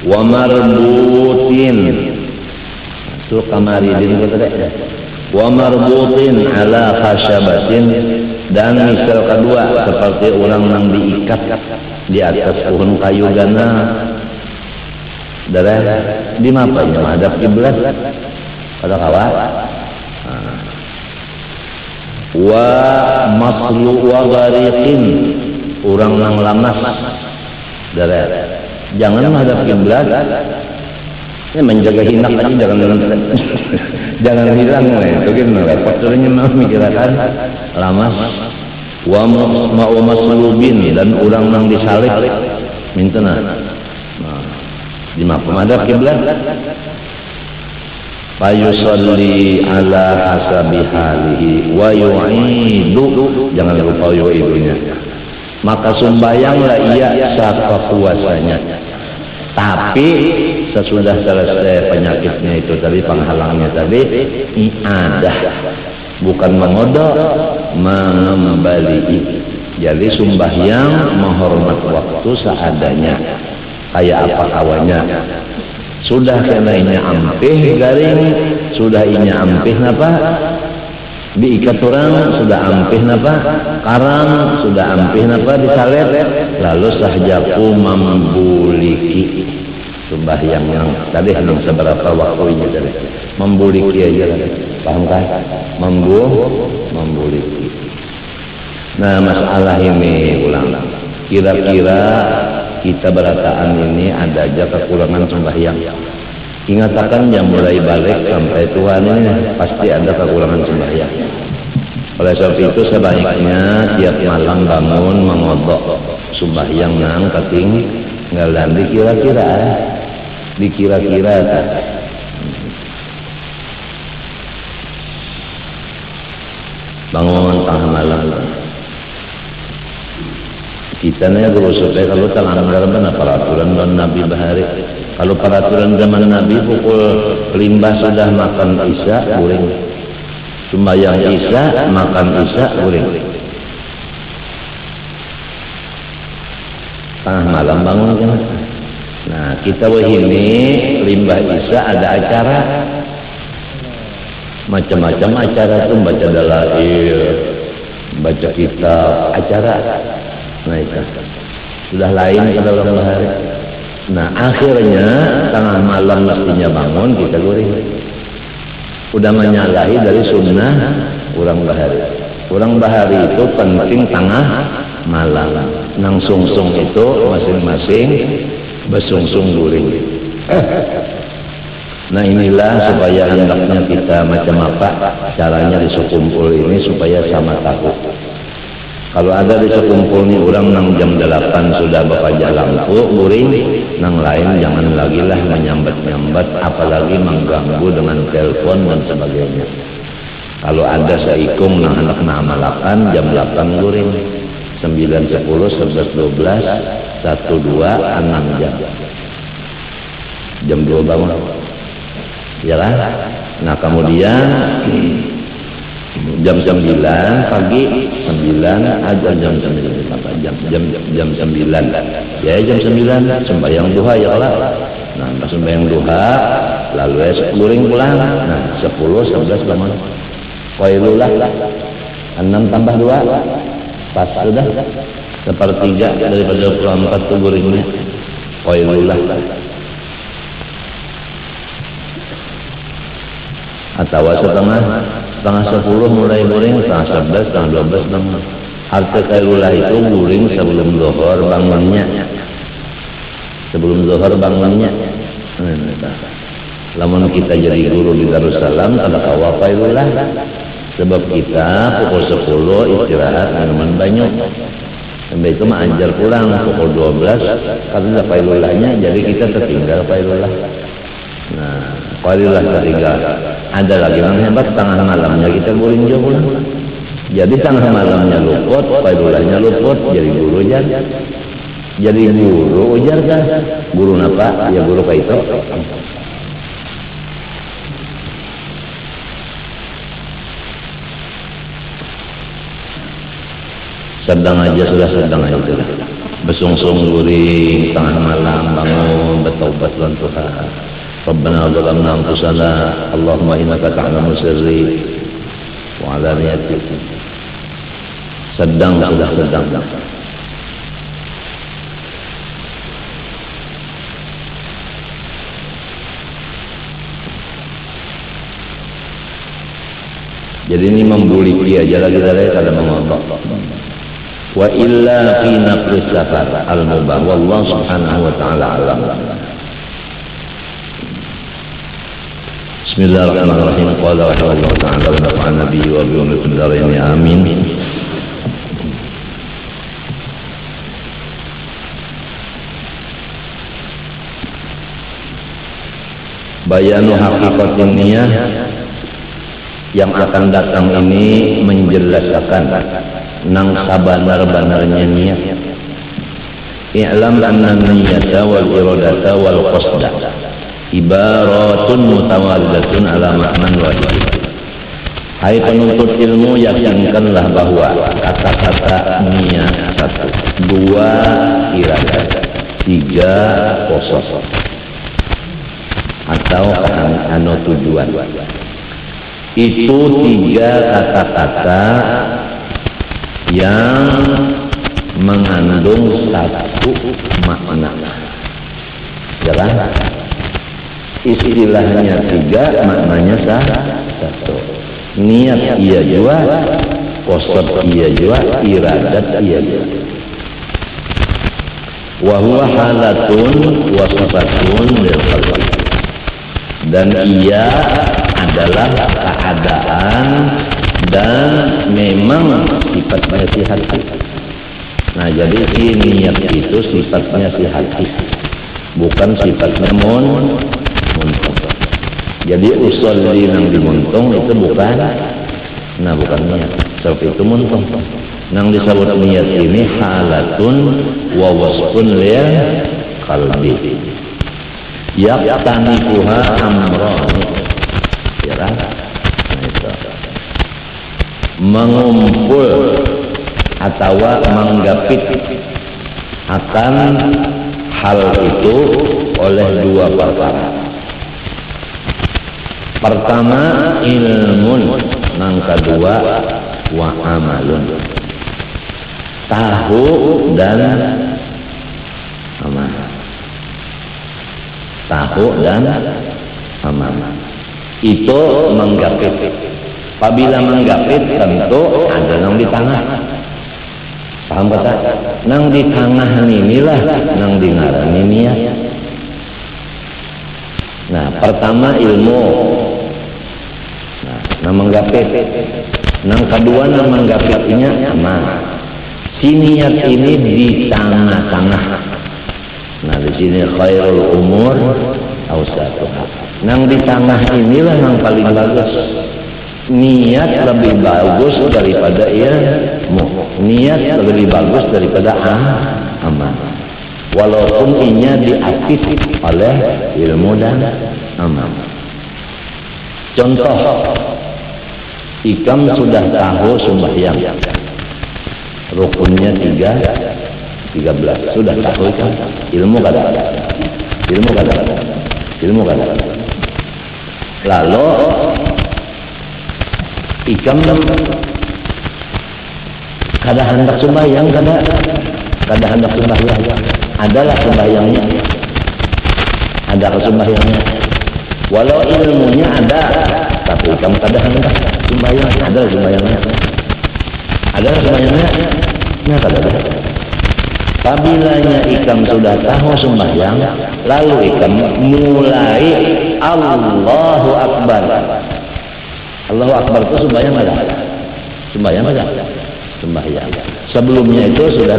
Speaker 1: Wa marbutin. Itu kamaridin kata dia. Wa marbutin ala khashabatin. Dan misal kedua seperti orang yang diikat di atas pohon kayu gana darah di mapanya menghadap kiblat pada kawan wa maslu wa ghariqin orang yang lamas darah jangan menghadap kiblat ini menjaga hinak aja jangan hilang itu kan repot turunnya memikirkan lamas wa maslubin dan orang yang disalib mintena di pemadap kiblat fayusalli ala hasabi halihi wa yu'idu jangan lupa yu'idunya maka sembahyanglah ia saat puasanya tapi sesudah selesai penyakitnya itu tadi penghalangnya tadi iadah bukan mengodok mengembali jadi sembahyang menghormat waktu seadanya kayak apa kawannya sudah kena ini ampih garing sudah ini ampih napa diikat orang sudah ampih napa karang sudah ampih napa disalet lalu sahjaku membuliki sembahyang yang tadi yang seberapa waktunya tadi membuliki aja paham kan membuliki nah masalah ini ulang kira-kira kita berataan ini ada aja kekurangan sembahyang ingatakan yang mulai balik sampai Tuhan ini pasti ada kekurangan sembahyang oleh sebab itu sebaiknya tiap malam bangun mengodok sembahyang nang kating ngalan dikira-kira bangun tengah malam kita nih guru supaya kalau terlanggar benar peraturan dan Nabi bahari kalau peraturan zaman Nabi pukul 5 sudah makan isya guring sembahyang isya makan isya guring tengah malam bangun kan nah kita ini limbah isya ada acara macam-macam acara tuh baca dalail baca kitab acara nah itu sudah lain pada orang bahari nah akhirnya tengah malam mestinya bangun kita guring udah menyalahi dari sunnah orang bahari itu penting tengah malam nang sungsung itu masing-masing besungsung guring nah inilah supaya hendaknya kita macam apa caranya di sekumpul ini supaya sama tahu kalau ada di sekumpul ini orang nang jam 8 sudah bapak lampu guring nang lain jangan lagi lah menyambat-nyambat, apalagi mengganggu dengan telepon dan sebagainya. Kalau ada seikung nang anak namalakan jam 8 guring, 9, 10, 11, 12, 1, 2, 6 jam. Jam 2 bangun. Ya kan? Nah kemudian jam 9 pagi, 9 ada jam 9 apa jam 9 ya jam 9 sembahyang duha ya Allah. Nah pas sembahyang duha lalu guring pulang. Nah 10 11 bangun qailulah 6 tambah 2 pas sudah sepertiga daripada 24 itu guringnya qailulah. Atau setengah 10 mulai guring, setengah 11, setengah 12 bangun. Arti qailulah itu guring sebelum zuhur bangunnya. Sebelum zuhur bangunnya. Lamun kita jadi guru di Darussalam ada kawa qailulah. Sebab kita pukul 10 istirahat minuman banyak. Sampai itu mah ajar pulang pukul 12 karena qailulahnya, jadi kita tertinggal qailulah. Nah, qailulah tertinggal. Ada lagi yang hebat, tengah malamnya kita guring juga pulang. Jadi tengah malamnya luput, qailulahnya luput, jadi guru jar. Jadi guru ujar kan? Guru apa? Ya guru kayak itu. Sedang aja sudah sedang aja sudah. Besung-sung guring tengah malam bangun bertaubat lan Tuhan. Rabbana zalamna anfusana Allahumma innaka ta'lamu sirri wa 'alaniyati. Sedang sudah sedang. Jadi ini membuliki aja lagi dari kada mengontok. Wa illa fi naflis safar al-mubah wallahu subhanahu wa ta'ala alam. Bismillahirrahmanirrahim. Qala rahimahullah ta'ala wa nafa'an nabiyyi wa bi ummatin darain amin. Bayanu haqiqatin niyah yang akan datang ini menjelaskan nang sabanar-banarnya niat. I'lam anna niyata wal iradata wal qasda ibaratun mutawallatun ala ma'nan wahid. Hai penuntut ilmu, yakinkanlah bahwa kata-kata niat 1, 2 iradat, 3 qasd atau tujuan. Itu 3 kata-kata yang mengandung 1 makna. Ya kan? Istilahnya 3, maknanya 1. Niat iya juga, qasd iya juga, iradat iya juga. Wa huwa halatun wa sifatun lil qalbi. Dan ia adalah keadaan dan memang sifatnya si hati. Nah jadi si niat itu sifatnya si hati, bukan sifatnya muntung. Jadi usolli nang dimuntung itu bukan, nah bukan niat. Sebab itu muntung. Nang disebut niat ini halatun wa wasfun lil qalbi. Yaqtanifuha amrani. Ya kan? Mengumpul atau menggapit akan hal itu oleh 2 perkara. Pertama ilmun, yang kedua wa amalun. Tahu dan amal. Tahu dan amal. Itu menggapit. Apabila menggapit tentu ada nang di tengah. Paham kata? Nang di tengah inilah nang di ngaran niat. Nah, pertama ilmu. Nah, menggapit. Nang kedua nang menggapitnya amal. Si niat ini di tengah-tengah. Nah, di sini khairul umur awsatuha. Nang di tengah inilah yang paling bagus. Niat lebih bagus daripada ilmu. Niat lebih bagus daripada amal. Walaupun inya diaktif oleh ilmu dan amal. Contoh, ikam sudah tahu sembahyang. Rukunnya 13. Sudah tahu ikam. Ilmu kada. Lalu ikam kada hendak sembahyang, kada hendak sembahyang. Adalah sembahyangnya. Ada sembahyangnya. Walau ilmunya ada, tapi ikam kada hendak sembahyang. Ada sembahyangnya. Nah, kada ada. Apabila ikam sudah tahu sembahyang, lalu ikam mulai Allahu Akbar. Allahu Akbar itu sembahyang ada? Sembahyang. Sebelumnya itu sudah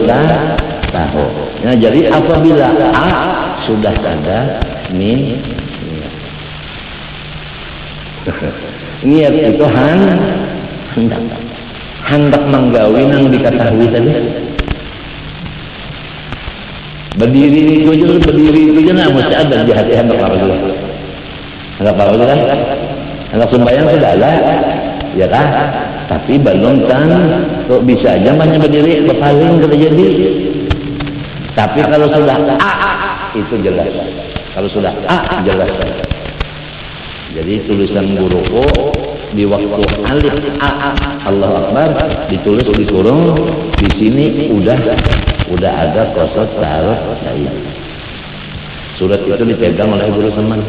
Speaker 1: tahu. Nah, jadi apabila sudah ada niat itu hendak menggawi nang diketahui tadi. Berdiri itu aja nah mesti ada di hati hendak apa dulu. Hendak sembahyang sudah ada, ya kan? Tapi belum kan, kok bisa aja banyak berdiri berpaling terjadi. Tapi kalau sudah itu jelas. Kalau sudah jelas. Jadi tulisan guruku di waktu alif Allahu Akbar ditulis di kurung, di sini udah ada qasad taruh saya. Surat itu dipegang oleh guru teman.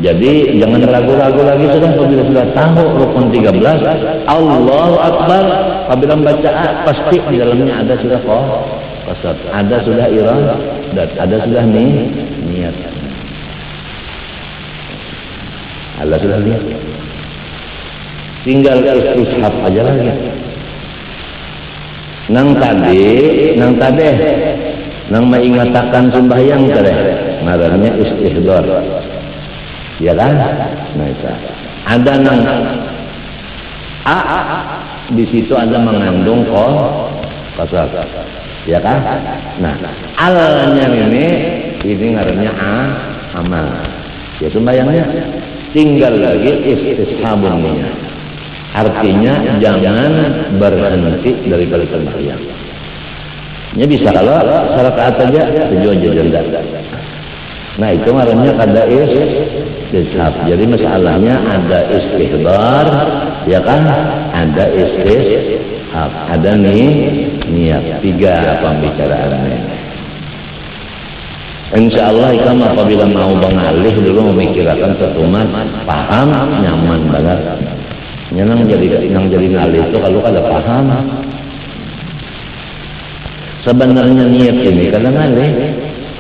Speaker 1: Jadi jangan ragu-ragu lagi sudah apabila sudah tahu rukun 13 Allahu Akbar, apabila baca pasti di dalamnya ada sudah qasad, ada sudah iradah, dan ada sudah niat. Allah sudah lihat. Tinggal istishab aja lagi. Nang mengingatakan sembahyang tadi, namanya istihdar. Ya kan? Nah, itu. Ada nang di situ ada mengandung qasad. Ya kan? Nah, alnya ini ngarannya amal. Ya sembahyangnya. Tinggal lagi istishabun niat. Artinya jangan berhenti dari kali sembahyang. Ini bisa kalau rakaat saja tujuan janda. Nah itu namanya kada istishab. Jadi masalahnya ada istihdar, ya kan? Ada istishab, ada niat. 3 pembicaraannya. Insya Allah ikam apabila mau mengalih dulu memikirkan ketuman, paham, nyaman banget. Nang jadi ngalih itu kalau kada paham. Sebenarnya niat ini kada ngalih,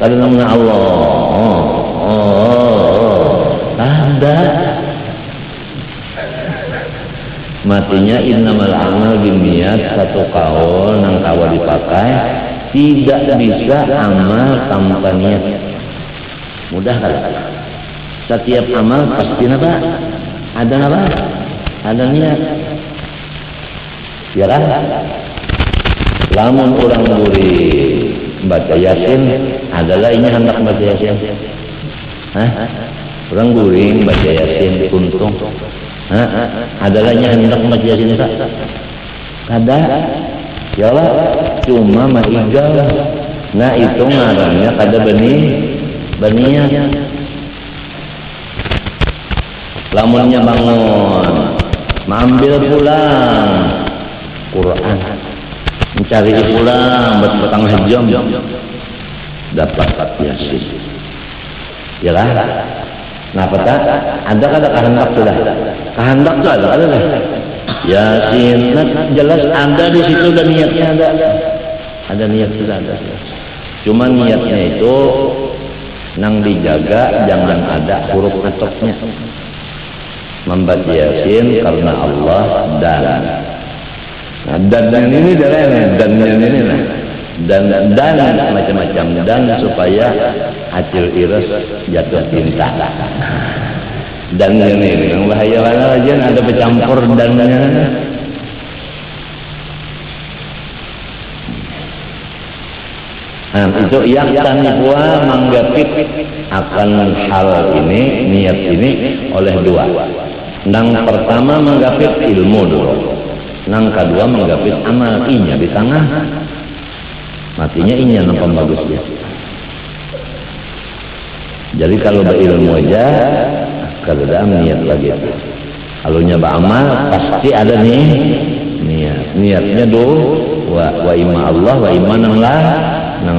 Speaker 1: kada namanya Allah. Ada. Matinya innamal a'mal binniyat, satu kaul nang kawa dipakai. Tidak bisa amal tanpa niat. Mudah kan? Setiap amal pasti apa? Ada niat. Ya kan? Lamun orang buri baca Yasin, adalah ini hendak baca Yasin. Orang guring baca Yasin kuntung. Adalah ini hendak baca Yasin tak? Ada. Ya Allah, cuma maigal. Nah itu ngarannya kada beniat. Lamunnya bangun, mengambil pulang Quran, mencari pulang bertengah jam, dapat Yasin. Ya kan? Nah peta, ada kada kehendak sudah? Kehendak tuh ada lah. Yasin, jelas ada di situ dan niatnya ada niat sudah ada. Cuma niatnya itu nang dijaga, jangan ada huruf atoknya. Membaca Yasin karena Allah dan. Nah, dan ini adalah dan ini lah. dan macam-macam, dan supaya acil iras jatuh cinta. Dan ini yang bahaya aja ada bercampur dannya. Nah, itu yang tanipua manggapit akan hal ini, niat ini oleh dua. Nang pertama manggapit ilmu dulu, nang kedua manggapit amal, inya di tengah. Matinya inya nampak bagusnya. Jadi kalau berilmu aja, kalau ada niat lagi. Kalau nyoba amal pasti ada nih niat. Niatnya dulu wa ima Allah wa ima nang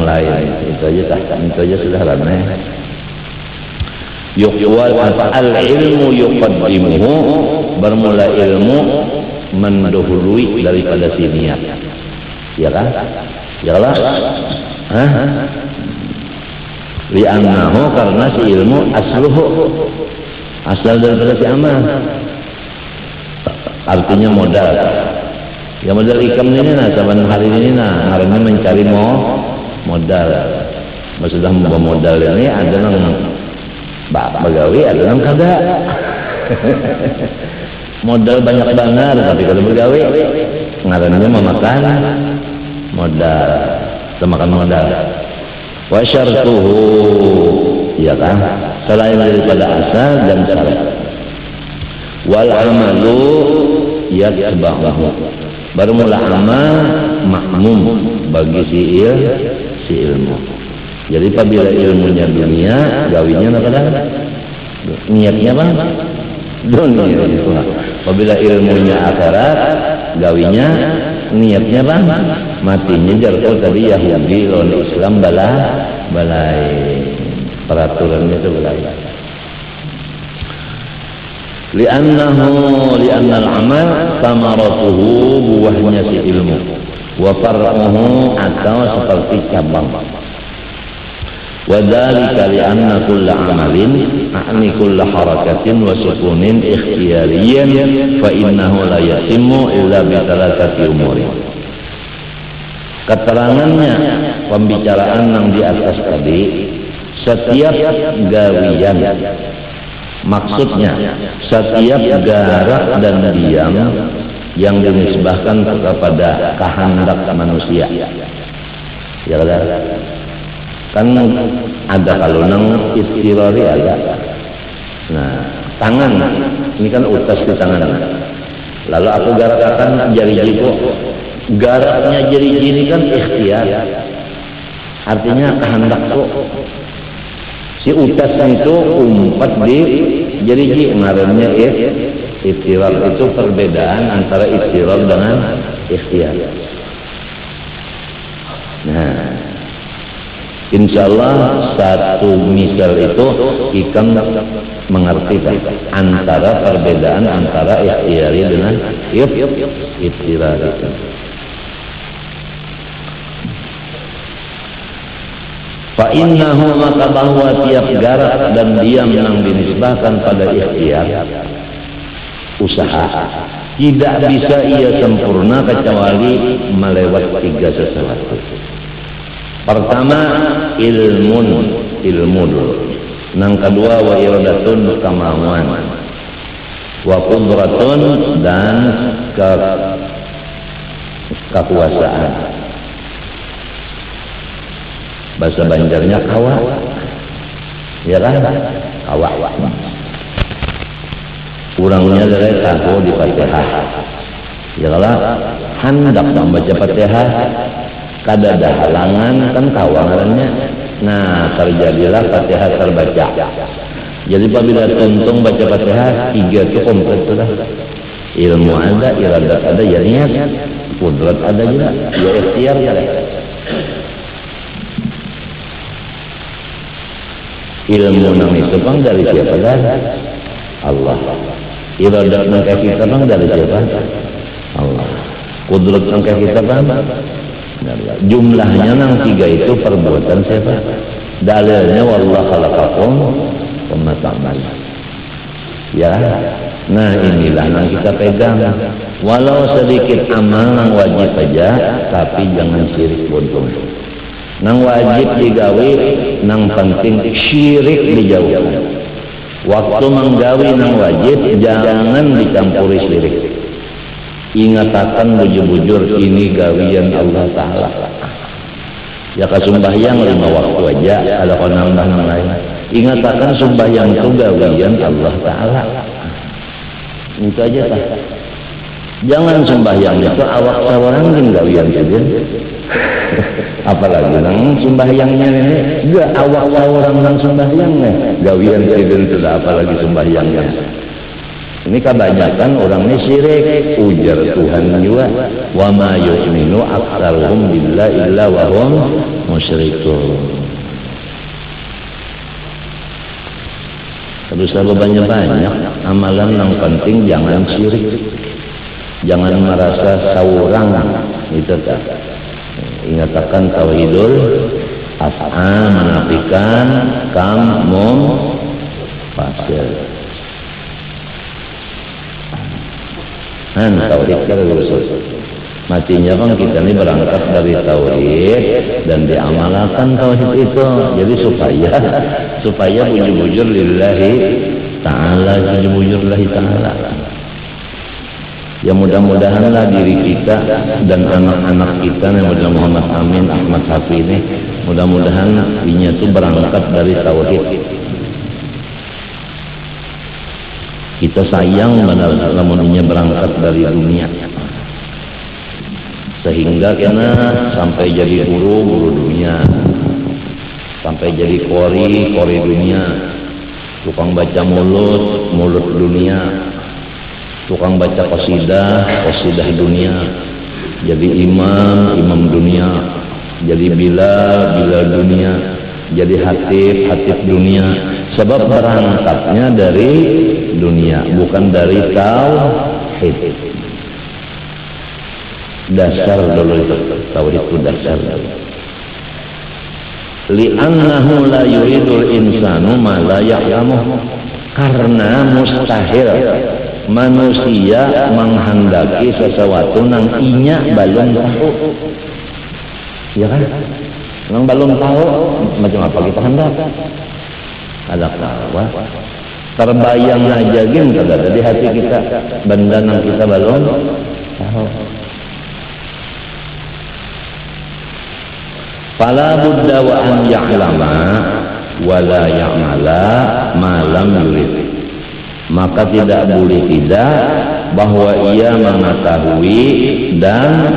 Speaker 1: lain. Itu aja sudah ramai. Yuqwal al ilmu yuqaddimuhu, bermula ilmu mendahului daripada si niat. Ya kan? Yalah. Li'annahu, karena si ilmu asluhu, asal daripada si amal. Artinya modal. Ya modal ikam ini nah, saban hari ini nah, ngarannya mencari modal. Maksudnya membawa modal ini ada nang bagawi, ada nang kada. Modal banyak banget, tapi kalau begawi ngarannya memakan modal, semakan modal. Wa syartuhu, ya kan, selain daripada asal dan syarat. Wal amalu yatba'uhu, bermula amal makmum bagi si ilmu. Jadi apabila ilmunya dunia, gawinya apa? Niatnya apa? Dunia. Apabila ilmunya akhirat, gawinya niatnya apa? Matinya jarko tadi Yahudi lawan Islam balai peraturannya itu balai. Li'annal amal samaratuhu, buahnya si ilmu, wa far'uhu, atau seperti cabang. Wa dzalika li'anna kulla amalin a'ni kulla harakatin wa sukunin ikhtiyariyan fa innahu la yatimmu illa bi thalathati umurin. Keterangannya pembicaraan yang di atas tadi, setiap gawian, maksudnya setiap gerak dan diam yang dinisbahkan kepada kehendak manusia. Ya kan ada kalau nang istirari ada. Nah, tangan ini kan utas di tangan. Lalu aku garakkan jari jiku. Garaknya jari ini kan ikhtiar. Artinya kehendakku. Si utas itu umpat di jari jiku, ngarannya ikhtiar. Itu perbedaan antara ikhtiar dengan ikhtiar. Nah, insyaallah satu misal itu ikam mengerti kan antara perbedaan antara ikhtiyari dengan iftirari. Fa innahu, maka bahwa tiap garak dan diam yang dinisbahkan pada ikhtiar, usaha, tidak bisa ia sempurna kecuali melewati tiga sesuatu. Pertama ilmu dulu. Nang kedua wa iradatun, kemauan. Wa qudratun, dan kekuasaan. Bahasa Banjarnya kawa. Ya kan? Kawa. Kurangnya dari tahu di Fatihah. Ya lah, hendak membaca Fatihah kada ada halangan kan kawangannya. Nah, terjadilah Fatihah terbaca. Jadi apabila tuntung baca Fatihah, tiga itu komplit sudah. Ilmu ada, iradat ada, ya niat, kudrat ada juga, ya ikhtiar ada. Ilmu nang itu bang dari siapa dah? Allah. Iradat nang kita bang dari siapa? Allah. Kudrat nang kita bang? Jumlahnya nang tiga itu perbuatan siapa? Dalilnya wallahu khalaqakum wa ma ta'malun. Ya, nah inilah yang kita pegang. Walau sedikit amal nang wajib aja, tapi jangan syirik bodoh. Nang wajib digawi, nang penting syirik dijauhkan. Waktu menggawi nang wajib, jangan dicampuri syirik. Ingatakan bujur-bujur ini gawian Allah Ta'ala. Ya kasumbahyang 5 waktu aja, kalau kau nambah nang lain. Ingatakan sembahyang itu gawian Allah Ta'ala. Itu aja tak. Jangan sembahyang itu awak sawarang din gawian saja. Apalagi nang sembahyangnya ini enggak awak sawarang nang sembahyangnya gawian saja sudah, apalagi sembahyangnya. Ini kebanyakan orang ini syirik. Ujar Tuhan juga, wa ma yu'minu aktsaruhum billahi illa wa hum musyrikun. Terus banyak amalan yang penting jangan syirik, jangan merasa saurang, itu tak. Ingatakan tauhidul af'al menafikan kam mum fasil. Tauhid terus. Matinya kan kita ini berangkat dari tauhid dan diamalkan tauhid itu. Jadi supaya bujur-bujur lillahi ta'ala, bujur-bujur lillahi ta'ala. Ya mudah-mudahanlah diri kita dan anak-anak kita yang model Muhammad Amin, Ahmad Hafi ini, mudah-mudahan inya itu berangkat dari tauhid. Kita sayang lamunnya berangkat dari dunia, sehingga kena sampai jadi guru dunia, sampai jadi kori dunia, tukang baca mulut dunia, tukang baca qasidah dunia, jadi imam dunia, jadi bilal dunia, jadi hatib dunia. Sebab berangkatnya dari dunia, bukan dari tauhid. Dasar dulu itu, tauhid itu dasar. Li'annahu la yuridul insanu ma la ya'lamu. Karena mustahil manusia menghendaki sesuatu nang inya belum tahu. Ya kan? Nang belum tahu macam apa kita hendak? Ada kawa terbayang aja gin kada di hati kita benda nang kita belum tahu. Fala budda wa an ya'lama wa la ya'mala ma lam yurid. Maka tidak boleh tidak bahwa ia mengetahui dan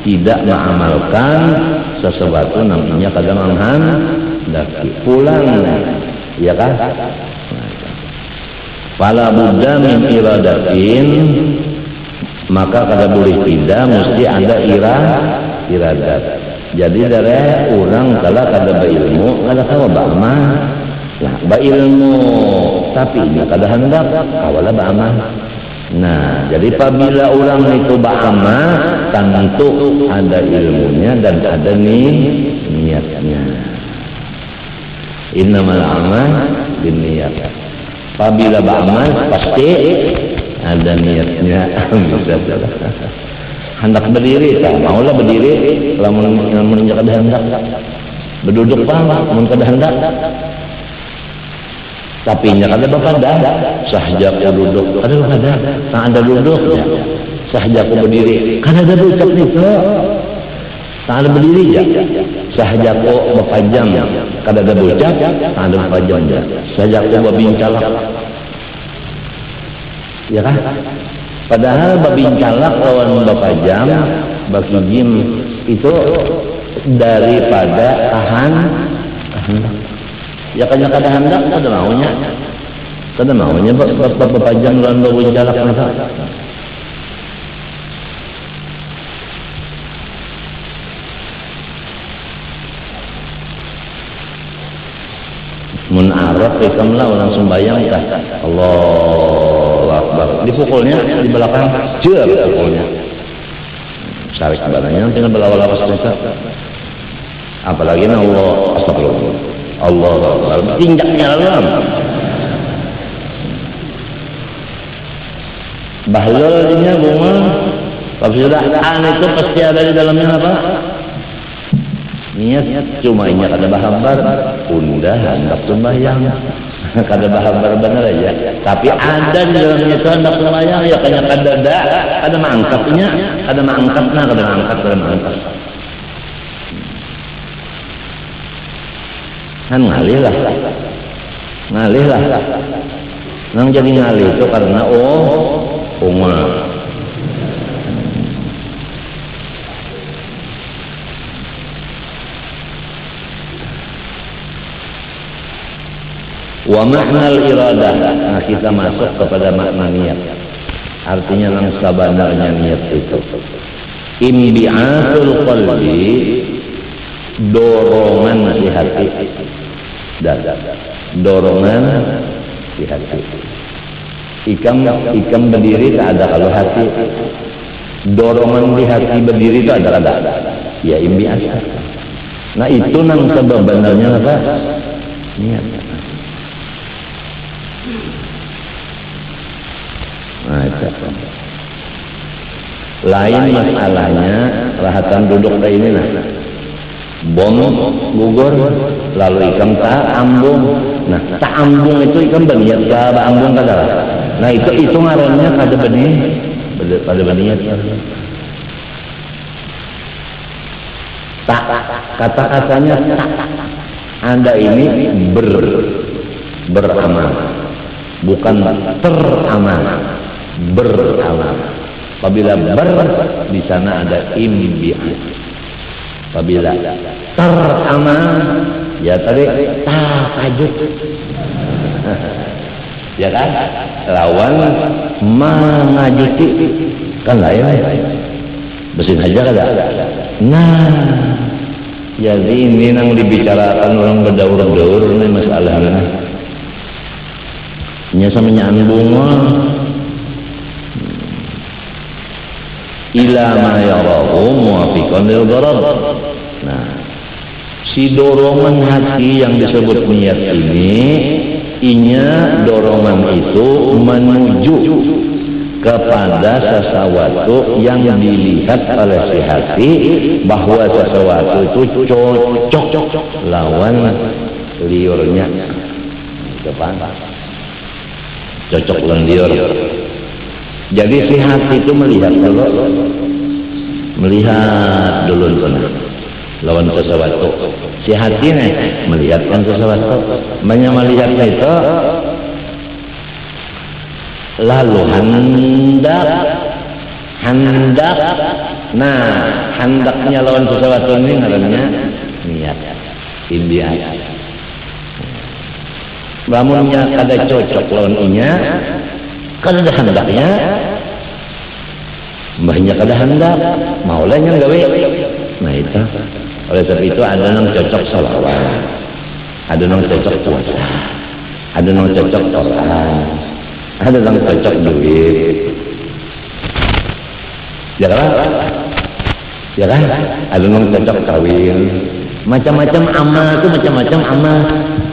Speaker 1: tidak mengamalkan sesuatu namanya kadang menghendaki pulang, ya kan? Fala budda min iradatin, maka kada boleh tidak mesti ada iradat. Jadi dari orang kalau kada berilmu kada tahu bagaimana. Nah, berilmu tapi ini kada hendak kawala ba'amal. Nah, jadi apabila orang itu ba'amal, tentu ada ilmunya dan ada niatnya. Innamal a'mal binniyat. Apabila ba'amal pasti ada niatnya. Hendak berdiri, tak maulah berdiri. Lamun kada hendak berduduk pang, mun kada hendak. Tapi nya kada bapada sahjaku duduk kada bapada tak ada duduknya, sahjaku berdiri kan ada ucap itu tak ada berdiri ya, sahjaku bapajam kada ada ucap tak ada bapajam ya, sahjaku babincalak ya kan, padahal babincalak lawan bapajam bakijim itu daripada tahan ya kanya kada hendak kada maunya bapak jam lawan bawin jalak masa mun arab ikam lah orang sembahyang kah Allahu Akbar dipukulnya di belakang jer pukulnya sarik badannya tinggal belawala pas apalagi Allah astagfirullah Allah Akbar tinjaknya dalam Bahlulnya bunga. Kalau sudah an itu pasti ada di dalamnya apa? Niat. Cuma ini kada bahambar, undah hendak sembahyang. Kada bahambar benar aja. Tapi ada di dalamnya itu hendak sembahyang, ya kanya kada mangkatnya, kada mangkat. Kan ngalih lah. Nang jadi ngalih itu karena bunga. Wa maknal iradah. Nah, kita masuk kepada makna niat. Artinya yang sebenarnya niat itu imbi'atul qalbi, dorongan si hati. Dorongan si hati. Ikam berdiri tak ada kalau hati. Dorongan di hati berdiri itu ada. Ya imbi'at. Nah itu nang sebenarnya apa? Niat. Nah, itu. Lain masalahnya rahatan duduk kayak ini nah. Bom gugur lalu ikam tak ambung. Nah, tak ambung itu ikam berniat ke ambung kada. Nah, itu ngarannya kada berniat. Tak kata-katanya tak. Anda ini beramal. Bukan teramal. Beramal. Apabila di sana ada imbi'at. Apabila teramal, ya tadi takajud. Ya kan? Lawan mengajuti kan lain. Besin aja kada. Nah, jadi ini yang dibicarakan orang berdaur-daur ini masalahnya. Nya samanya bunga ila ma yarahu muwafiqan lil gharad. Nah, si dorongan hati yang disebut niat ini, inya dorongan itu menuju kepada sesuatu yang dilihat oleh si hati bahwa sesuatu itu cocok lawan liurnya. Depan. Cocok lawan liur. Jadi si hati itu melihat dulu lawan sesuatu. Si hati nih melihatkan sesuatu. Banyak melihatnya itu lalu hendak. Nah, hendaknya lawan sesuatu ini ngarannya niat. Imbi'at. Lamunnya kada cocok lawan inya, kada ada hendaknya, mbahnya kada hendak, maulanya gawe. Nah itu, oleh sebab itu ada yang cocok salawat, ada yang cocok puasa, ada yang cocok Quran, ada yang cocok duit, ya kan? Ada yang cocok kawin, macam-macam amal itu macam-macam amal.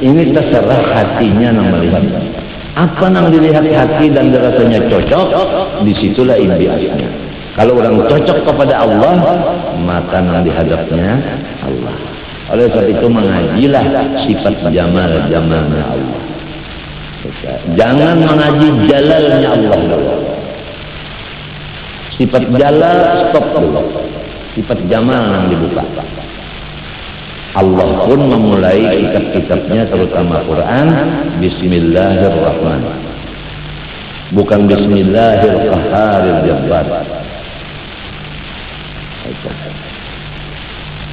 Speaker 1: Ini terserah hatinya yang melihat. Apa yang dilihat hati dan dirasanya cocok, disitulah imbi'atnya. Kalau orang cocok kepada Allah, maka yang dihadapnya Allah. Oleh sebab itu mengajilah sifat jamalnya Allah. Jangan mengaji jalalnya Allah dulu. Sifat jalal stop dulu. Sifat jamal yang dibuka. Allah pun memulai kitab-kitabnya terutama Quran Bismillahirrahmanirrahim, bukan Bismillahirrahmanirrahim.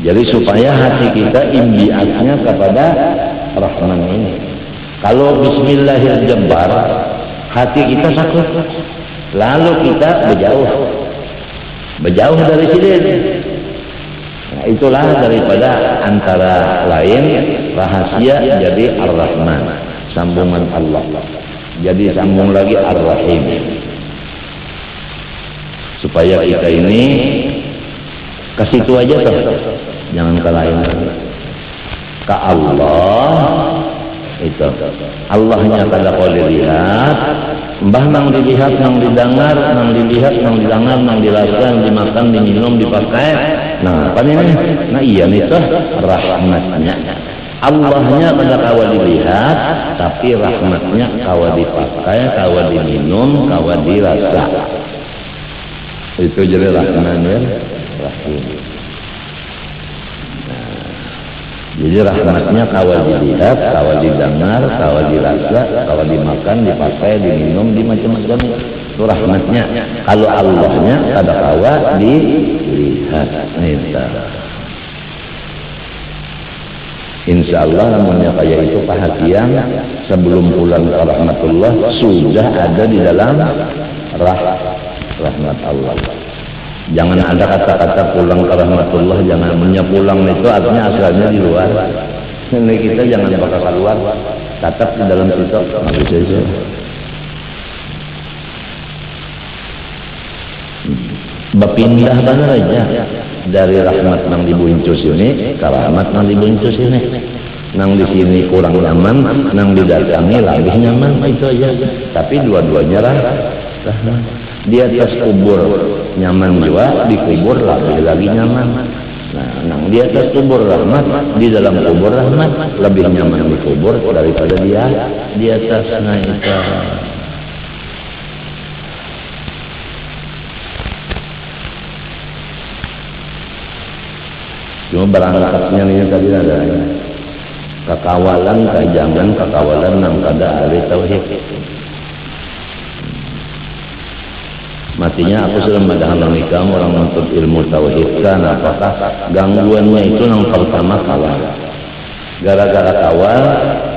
Speaker 1: Jadi supaya hati kita imbi'atnya kepada Rahman ini. Kalau Bismillahirrahmanirrahim hati kita sakit, lalu kita berjauh dari sini. Nah, itulah daripada antara lain rahasia jadi Ar-Rahman, sambungan Allah. Jadi sambung lagi Ar-Rahim. Supaya kita ini ke situ aja tuh, jangan ke lain. Ke Allah itu. Allahnya kada boleh lihat, Mbah nang dilihat, nang didengar, nang dilihat, nang didengar, nang dirasa, nang dimakan, diminum, dipakai. Nah, apa ini? Nah iya nih tuh rahmatnya. Allahnya kada kawa dilihat, tapi rahmatnya kawa dipakai, kawa diminum, kawa dirasa. Itu jadi Rahman ya, Rahim. Jadi rahmatnya kawa dilihat, kawa didengar, kawa dirasa, kawa dimakan, dipakai, diminum, di macam-macam. Itu rahmatnya. Kalau Allahnya kada kawa dilihat. Insya Allah namanya kayak itu perhatian sebelum pulang ke rahmatullah sudah ada di dalam rahmat Allah. Jangan ada kata-kata pulang ke rahmatullah, jangan pulang itu artinya asalnya di luar. Ini kita jangan bakal keluar, tetap di dalam situ. Habis itu. Berpindah benar aja dari rahmat nang dibuncus ini ke rahmat nang dibuncus ini. Nang di sini kurang nyaman, nang didatangi lebih nyaman, itu aja. Tapi dua-duanya rahmat. Di atas kubur nyaman juga, di kubur lagi nyaman. Nah, di atas kubur rahmat, di dalam kubur rahmat, lebih nyaman di kubur daripada dia di atas. Nah itu. Cuma berangkatnya ini tadi ada kekawalan, kajangan, kekawalan nang kada ahli tauhid. Matinya aku sudah mendengar kamu orang menuntut ilmu tauhid kan, apakah gangguannya itu yang pertama kawal. Gara-gara kawal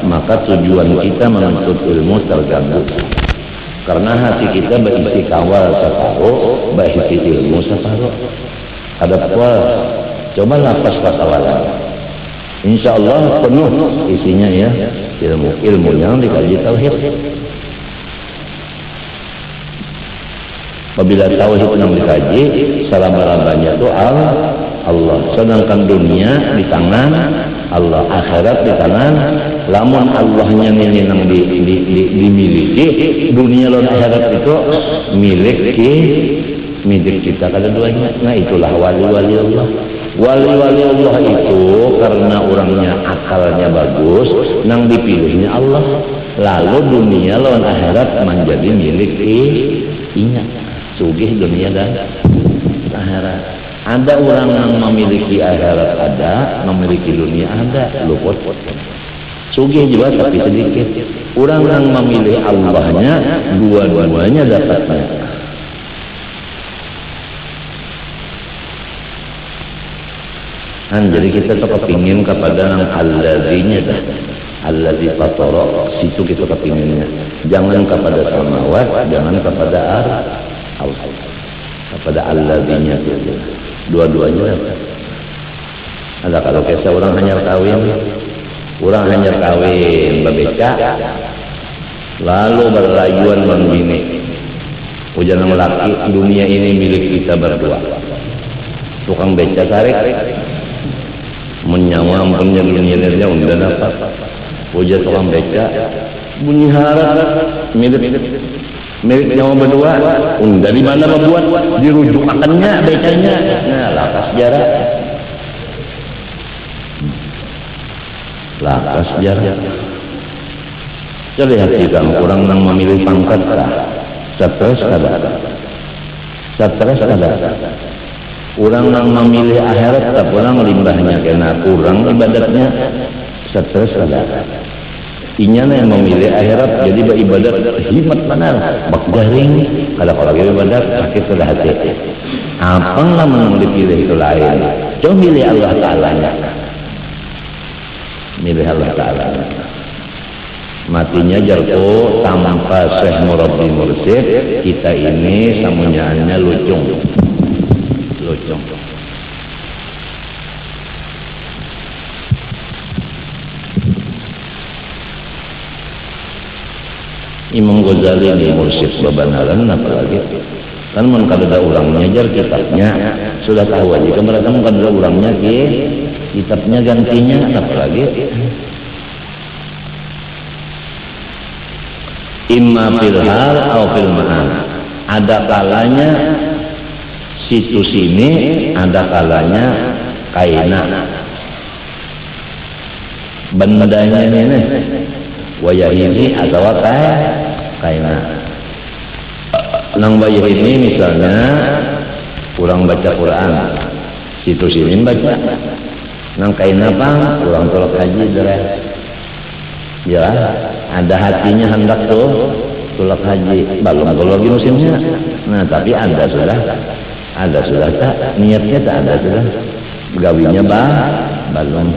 Speaker 1: maka tujuan kita menuntut ilmu terganggu. Karena hati kita berisi kawal separuh, berisi ilmu separuh. Ada apa? Coba lapas kawalan. Insya Allah penuh isinya ya ilmu yang dikaji tauhid. Apabila tauhid yang dikaji, selama-lamanya itu Allah. Sedangkan dunia di tangan Allah, akhirat di tangan. Lamun Allahnya ini yang dimiliki, dunia dan akhirat itu milik kita kada duanya. Nah itulah wali-wali Allah. Wali-wali Allah itu karena orangnya akalnya bagus, nang dipilihnya Allah. Lalu dunia lawan akhirat menjadi milik inya. Sugih dunia dan akhirat. Ada orang yang memiliki akhirat ada, memiliki dunia ada, luput. Sugih juga tapi sedikit. Orang yang memilih Allahnya, dua-duanya dapatnya. Jadi kita tuh kepingin kepada yang alladzinya dah. Alladzi fatara, situ kita kepinginnya. Jangan kepada samawat, jangan kepada Allah. Kepada alladzinya itu. Dua-duanya dapat. Ada kalau kisah orang hanya kawin bebeca, lalu berlayuan membini. Ujian laki dunia ini milik kita berdua. Tukang beca tarik menyawa punya dunia udah dapat. Ujian tukang beca bunyi harap milik nyawa berdua. Dari mana membuat dirujukannya becanya? Nah, lakas jarak. Lakas jarak. Jadi hati kamu kurang nang memilih pangkat kah? Stres kada? Stres kada? Kurang nang memilih akhirat tak kurang limbahnya kena kurang ibadatnya. Stres kada? Inya yang memilih akhirat jadi beribadat himat benar bak garing kalau lagi ibadat sakit sudah hati apa yang dipilih itu lain coba milih Allah Ta'ala milih Allah Ta'ala matinya jarko tanpa Syekh Murabbi Mursyid kita ini samunyaannya lucung Imam Ghazali di Mursyid Babanaran apalagi kan mun kada urangnya jar kitabnya sudah tahu aja kan mereka mun kada urangnya kitabnya gantinya apalagi imma fil hal atau fil ma'an. Ada kalanya situ sini, ada kalanya kaina. Bendanya ini wayahini atau kaina. Nang wayahini misalnya kurang baca Quran, situ sini baca. Nang kaina pang kurang tolak haji deres. Ya, ada hatinya hendak tuh tolak haji, belum kalau lagi musimnya. Nah, tapi ada sudah tak niatnya tak ada sudah, gawinya belum.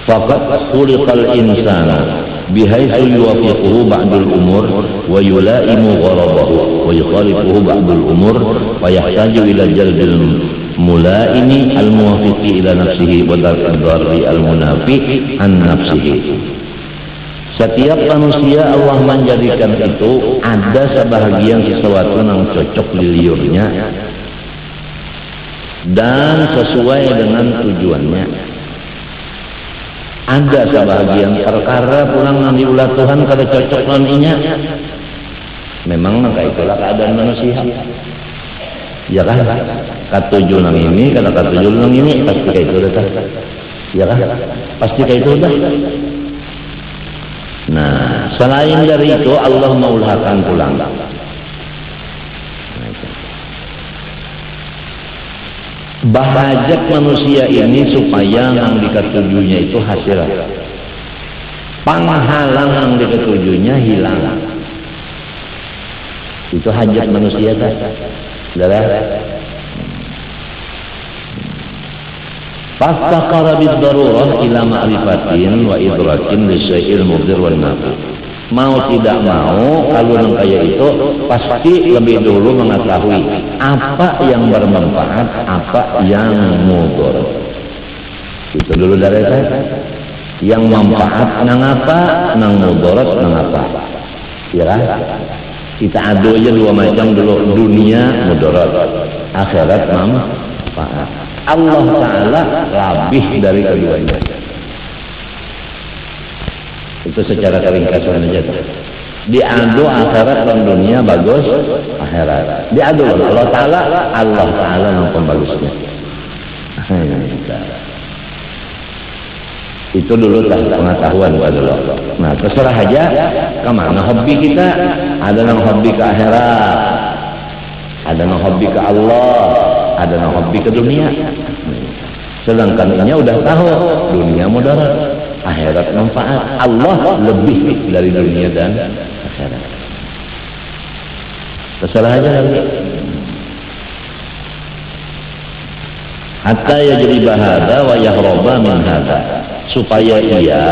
Speaker 1: Faqad khuliqal insana bihaitsu yuwafiquhu ba'dul umur wa yulaimu gharabahu wa yukhalifuhu ba'dul umur wa yahtaju ila jalbil mulaini al-muwafiqi ila nafsihi wa darri al-munafi an nafsihi. Setiap manusia Allah menjadikan itu ada sebahagian sesuatu yang cocok liliurnya dan sesuai dengan tujuannya. Ada sebahagian perkara pulang nanti ulah Tuhan kada cocok noninya. Memang maka itulah keadaan manusia. Ya kan? Katujuh nang ini, kada katujuh nang ini, pasti kayak itu dah. Ya kan? Pasti kayak itu dah. Nah, selain dari itu Allah maulhakan pulang. Bahajat manusia ini supaya yang diketujunya itu hasil. Penghalang yang diketujunya hilang. Itu hajat manusia kan? Saudara. Fastaqara bid-darurah ila ma'rifatin wa idrakin li syai'il mudhir wan nafi. Mau tidak mau, kalau yang kayak itu pasti lebih dulu mengetahui apa yang bermanfaat, apa yang mudarat. Itu dulu dari saya. Yang manfaat nang apa, nang mudarat nang apa. Ya kan? Kita adu aja dua macam dulu, dunia mudarat, akhirat manfaat. Allah Ta'ala lebih dari keduanya. Itu secara keringkasan aja. Diadu akhirat dan dunia bagus, akhirat. Diadu Allah Ta'ala yang pembagusnya. Itu dulu lah pengetahuan dulu. Nah, terserah aja kemana hobi kita. Ada yang hobi ke akhirat, ada yang hobi ke Allah, ada yang hobi ke dunia. Sedangkan ini udah tahu dunia mudarat, akhirat manfaat. Allah lebih dari dunia dan akhirat. Terserah aja lagi. Hatta yajriba hadza wa yahraba min hadza, supaya ia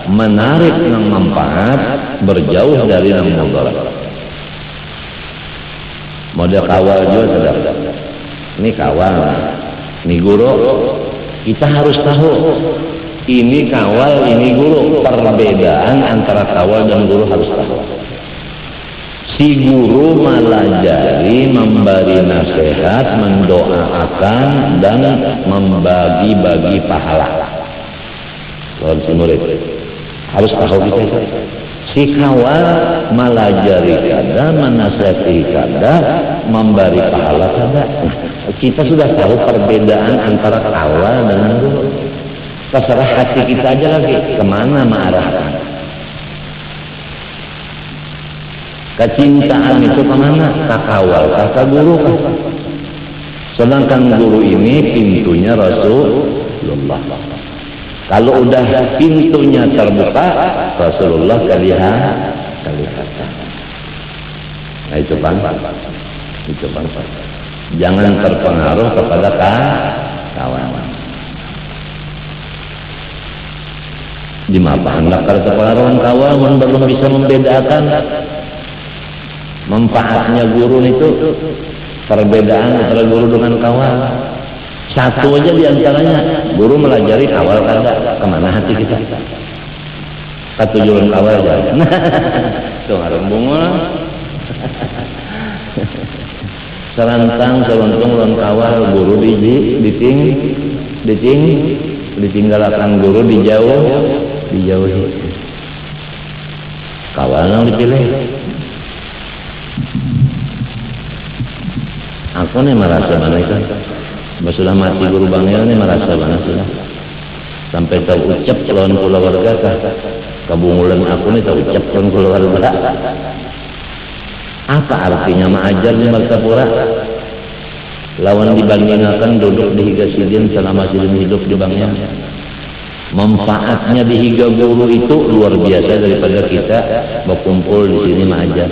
Speaker 1: menarik yang manfaat, berjauh dari yang mudarat. Model kawal juga sudah. Ini kawal, ini guru. Kita harus tahu ini kawal, ini guru. Perbedaan antara kawal dan guru harus tahu. Si guru melajari, memberi nasihat, mendoakan dan membagi-bagi pahala. Kalau si murid harus tahu kita itu. Si kawal melajari kada, menasihati kada, memberi pahala kada. Kita sudah tahu perbedaan antara kawal dengan guru. Terserah hati kita aja lagi kemana mengarahkan. Kecintaan itu kemana? Ke kawal, ke guru kan? Sedangkan guru ini pintunya Rasulullah. Kalau udah pintunya terbuka, Rasulullah kelihatan. Nah itu bang. Jangan terpengaruh kepada kawan. Di mana hendak terpengaruh kawan belum bisa membedakan manfaatnya guru itu, perbedaan antara guru dengan kawan. Satu aja diantaranya, guru melajari kawal kada, kemana hati kita? Ketujuan kawal aja. Tuh ngarung bunga. Serantang lon kawal, guru ditinggalkan guru dijauhi. kawan yang dipilih. Aku nih merasa mana kan, sudah mati guru Bangil nih merasa mana sudah. Sampai terucap lawan keluarga kah, kabungulan aku nih terucap lawan keluarga. Apa artinya mengajar di Martapura? Lawan dibandingkan duduk di higa sidin selama sidin hidup di Bangil. Manfaatnya di higa guru itu luar biasa daripada kita berkumpul di sini mengajar.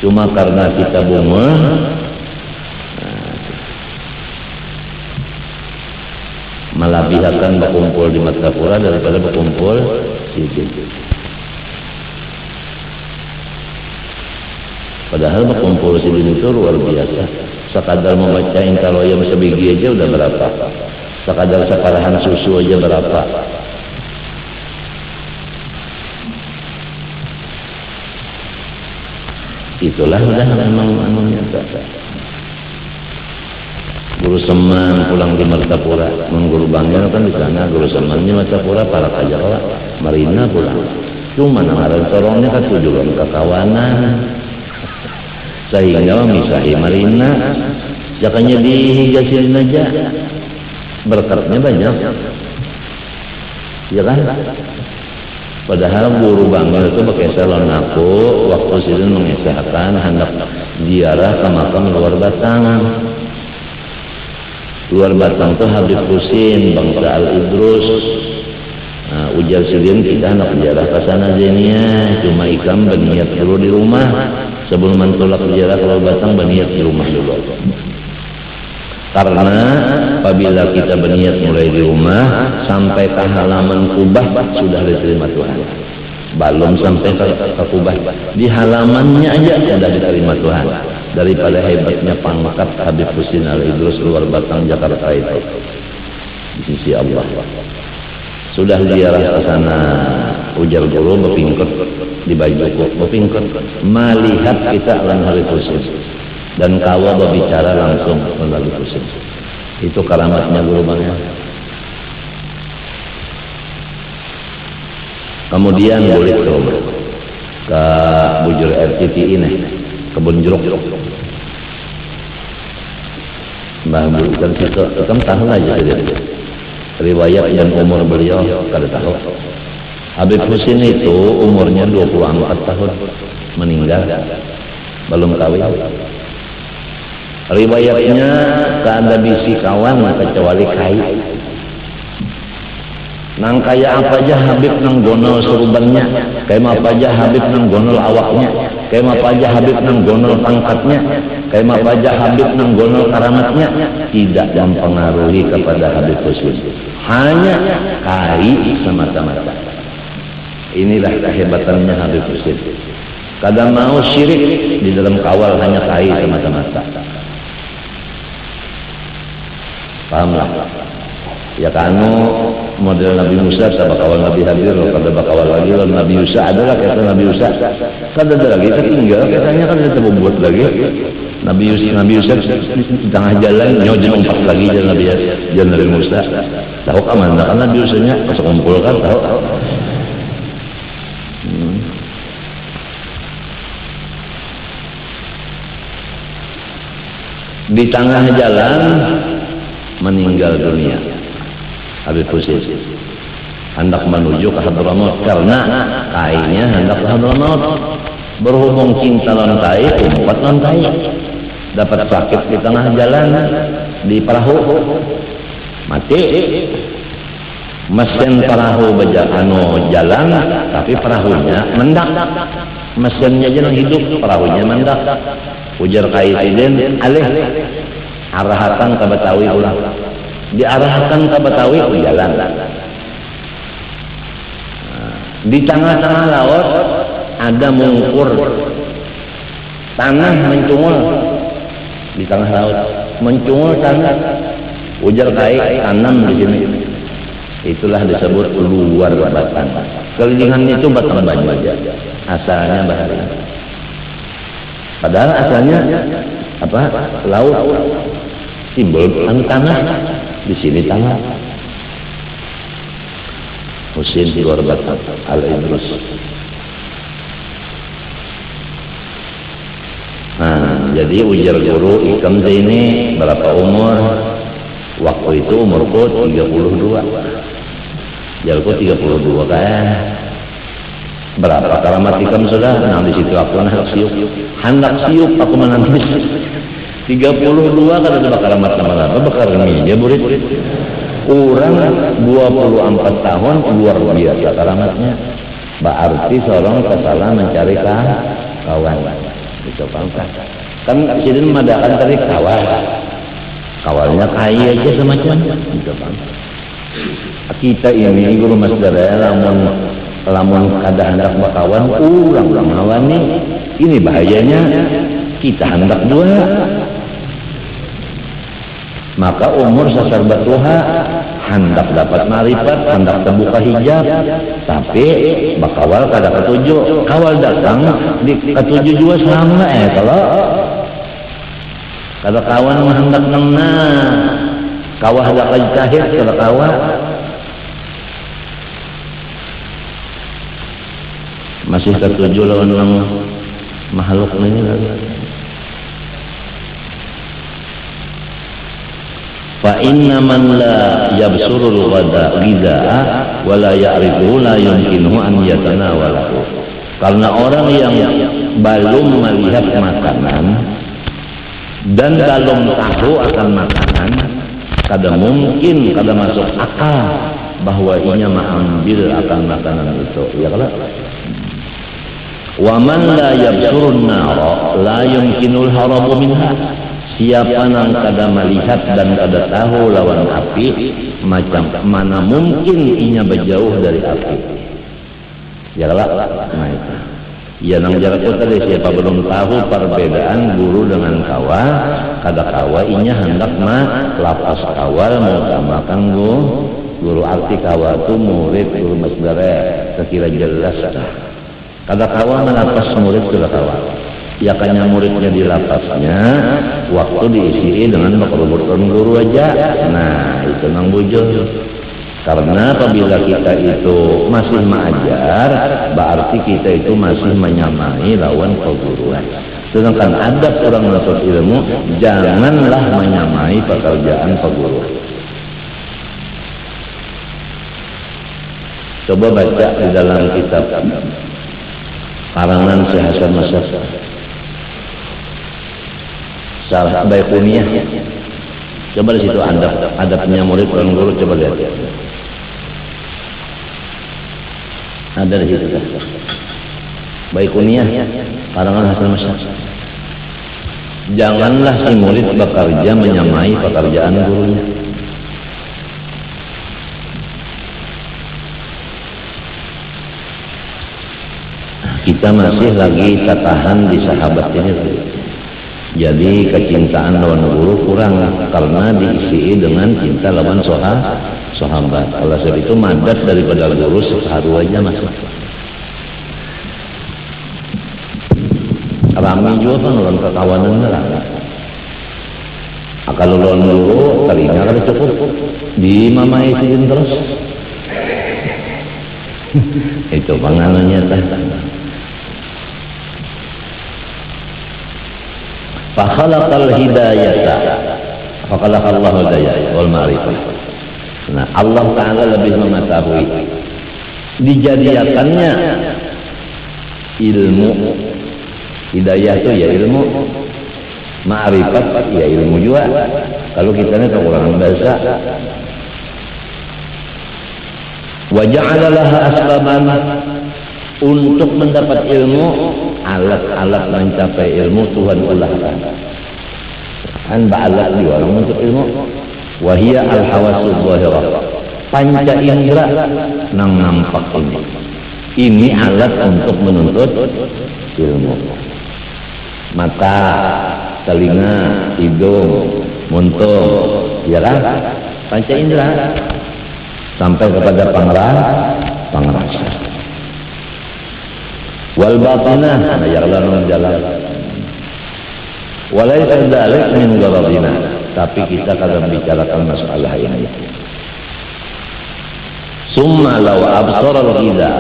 Speaker 1: Cuma karena kita bunga, melabihkan berkumpul di Martapura daripada berkumpul sidin. Padahal berkumpul sidin itu luar biasa. Sekadar membaca intaroya sebiji aja udah berapa. Sekadar separahan susu aja berapa. Itulah udah memang nyata. Guru Seman pulang di Martapura, Guru Bangil kan di sana, Guru Seman di Martapura, para kajawa Marina pulang. Cuma ngaran sorongnya kan tujuan kekawanan. Sehingga misahi Marina, jakanya dihigasin aja, berkatnya banyak, ya kan? Padahal guru Bangil itu berkisah lawan aku, waktu sidin mengisahkan hendak ziarah ke makam luar Batangan. Luar Batang itu Habib Husin, bangsa Al-Idrus. Nah, ujar sidin kita hendak ziarah ke sana zenia, cuma ikam berniat dulu di rumah. Sebelum mentolak ziarah ke luar Batang berniat di rumah dulu. Karena apabila kita berniat mulai di rumah sampai ke halaman Kubah sudah diterima Tuhan. Belum sampai ke Kubah, di halamannya aja sudah diterima Tuhan. Daripada hebatnya pangkat Habib Husin Al-Idrus luar Batang Jakarta itu di sisi Allah. Sudah ziarah ke sana, ujar guru berpingkut di bajuku, berpingkut melihat kita lan Habib Husin dan kawa berbicara langsung dengan Habib Husin. Itu karamatnya guru Bangil. Kemudian boleh ke rumah ke bujur RTT ini, kebun jeruk. Mbah bukan kita tahu aja dia. Riwayat dan umur beliau kada tahu. Habib Husin itu umurnya 24 tahun meninggal, belum kawin. Riwayatnya tak ada bisi kawan kecuali kai. Nang kaya apa aja Habib nang gonol surubannya, kaya apa aja Habib nang gonol awaknya, kaya apa aja Habib nang gonol pangkatnya, kaya apa aja Habib nang gonol karamatnya, tidak mempengaruhi kepada Habib Husin. Hanya kai semata-mata. Inilah kehebatannya Habib Husin. Kadang mau syirik di dalam kawal hanya kai semata-mata. Pahamlah. Ya kanu model Nabi Musa sama kawal Nabi Hadir, kada bakawal lagi lawan Nabi Musa adalah kata Nabi Musa. Kada ada lagi tinggal katanya kan kita membuat lagi. Nabi Musa di tengah jalan nyoji empat lagi jalan Nabi Musa. Tahu kan mana kan Nabi Musa-nya pas kumpul kan tahu. Di tengah jalan meninggal dunia Habib Husin. Hendak menuju ke Hadramaut karena kainya hendak ke Hadramaut. Berhubung cinta lawan kai, umpat lawan kai. Dapat sakit di tengah jalan di perahu, mati. Mesin perahu jalan, tapi perahunya mendak. Mesinnya jalan hidup, perahunya mendak. Ujar kai sidin, alih arahkan ke Betawi ulang. Diarahkan ke Betawi jalan. Di tengah-tengah laut ada mungkur tanah mencungul di tengah laut, mencungul tanah. Ujar kai tanam di sini. Itulah disebut luar Batang. Kelilingannya itu Batang Banyu aja. Asalnya bahari. Padahal asalnya apa? Laut. Timbul tanah. Di sini tanah. Husin luar Batak Al-Idrus. Nah, jadi ujar guru Ikam ini berapa umur? Waktu itu umurku 32. Jalku 32 kan. Berapa karamat Ikam sudah? Nah, di situ aku hendak siup aku menangis. 32 kan ada karamat nama-nama bakar meja burit. Kurang 24 tahun luar biasa karamatnya. Berarti seorang kesalahan mencari kawan. Itu pangkat. Kan sidin madakan tadi kawalnya kaya aja semacam. Itu pangkat. Kita ini guru masdara lamun kada hendak bakawan ulang ngawani. Ini bahayanya kita hendak dua. Maka umur sasar batuha hendak dapat marifat, hendak terbuka hijab, tapi bakawal kada ketujuh. Kawal datang di ketujuh juga sama kalau kada kawan hendak nengna kawah hendak kajtahid kada kawan masih ketujuh lawan makhluk ini lagi. Fa inna man la yabsurul ghidha'a wa la ya'rifu la yumkinuhu an yatanawalahu. Karena orang yang belum melihat makanan dan belum tahu akan makanan, kada mungkin kada masuk akal bahwa ianya mengambil akan makanan itu. Ya kalau wa man la yabsurun nara la yumkinul harabu minha. Siapa yang kada melihat dan kada tahu lawan api, macam mana mungkin inya berjauh dari api. Ya lah, nah itu. Ya nang jarakku tadi siapa belum tahu perbedaan guru dengan kawa, kada kawa inya hendak lapas kawal mau tambahkan guru arti kawa itu murid guru masdara sekira jelas. Kada kawa melapas murid sudah kawa. Ya kanya muridnya di lapasnya waktu diisi dengan berkerubutan guru aja. Nah itu nang bujur. Karena apabila kita itu masih mengajar, berarti kita itu masih menyamai lawan keguruan. Sedangkan adab orang menuntut ilmu, janganlah menyamai pekerjaan peguruan. Coba baca di dalam kitab karangan Syekh Hasan Masyar Syarah Baiquniyah. Coba di situ adabnya murid dan guru, coba lihat. Ada di situ. Baiquniyah, karangan Hasan Masyar. Janganlah si murid bekerja menyamai pekerjaan gurunya. Kita masih lagi tertahan di sahabat ini. Jadi kecintaan lawan guru kurang karena diisi dengan cinta lawan sahabat. Kalau sebab itu madat daripada guru separuh aja masuk. Rame juga kan lawan kekawanan lah. Kalau lawan guru telinga kada cukup di mama isiin terus. Itu panganannya teh. Fakhalaqal hidayata, fakhalaqallahu hidayah wal ma'rifah. Nah, Allah Ta'ala lebih mengetahui dijadiakannya ilmu. Hidayah itu ya ilmu, ma'rifat ya ilmu juga. Kalau kita ini kekurangan bahasa. Wa ja'ala laha asbaban, untuk mendapat ilmu, alat-alat mencapai ilmu Tuhan ulahkan. Kan ba'alat juga untuk ilmu. Wahia al-hawasul zahirah, panca indera nang nampak ini. Ini alat untuk menuntut ilmu. Mata, telinga, hidung, muntung, ya kan? Panca indera sampai kepada pangrasa. Wal batinah ayarlan jalan. Walaysa dzalik min gharadina, tapi kita kadang bicarakan masalah ini. summa law absara al-ghidha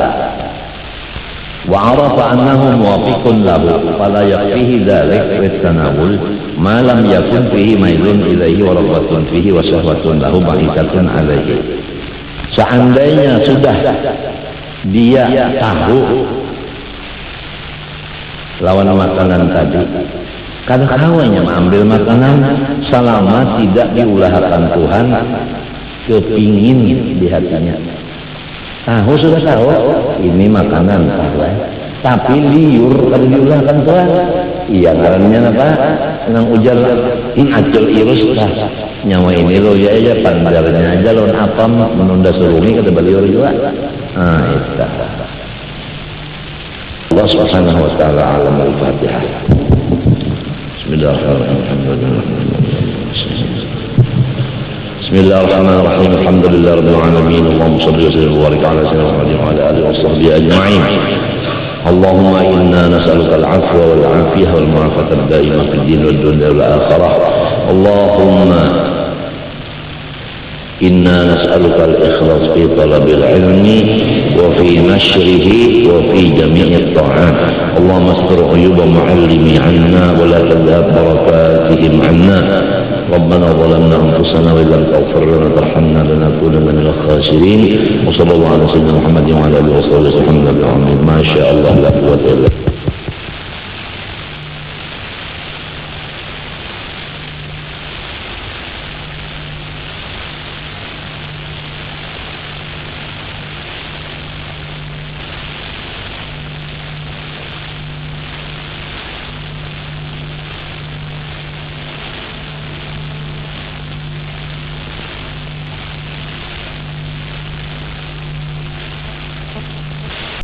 Speaker 1: wa arafa annahu muwafiqun lahu fala yakfihi dhalik fi tanawul ma lam yakun fihi mailun ilaihi wa rabbatun fihi wa syahwatun lahu ba'ithatun alaihi. Seandainya sudah dia tahu lawan makanan tadi, kadang-kadang mengambil makanan selama tidak diulahkan Tuhan, kepingin di hatinya. Tahu sudah tahu ini makanan halal, tapi liur kalau diulahkan Tuhan. Iya ngarannya apa? Nang ujar acul irus lah. Nyawa ini lo ya aja pandarnya aja lo apa menunda surungi kata beliau juga. Ah itu. Allah Subhanahu wa taala alam al-Fatihah. Bismillahirrahmanirrahim. Bismillahirrahmanirrahim. Alhamdulillahirabbil alamin. Allahumma shalli wa sallim wa barik ala sayyidina Muhammadin wa ala alihi washabbihi ajma'in. Allahumma inna nas'aluka al-'afwa wal 'afiyah wal mu'afata ad-da'imah fid din wad dunya wal akhirah. Allahumma inna nas'aluka al-ikhlas fi talabil ilmi wa fi nashrihi wa fi jami'i at-ta'at. Allahumma astur 'uyuba mu'allimi 'anna wa la tadhhab barakatihim 'anna. ربنا ظلمنا أنفسنا وإن لم تغفر لنا وترحمنا لنكونن من الخاسرين وصلى الله على سيدنا محمد وعلى آله وصحبه وسلم. ما شاء الله لا قوة إلا بالله.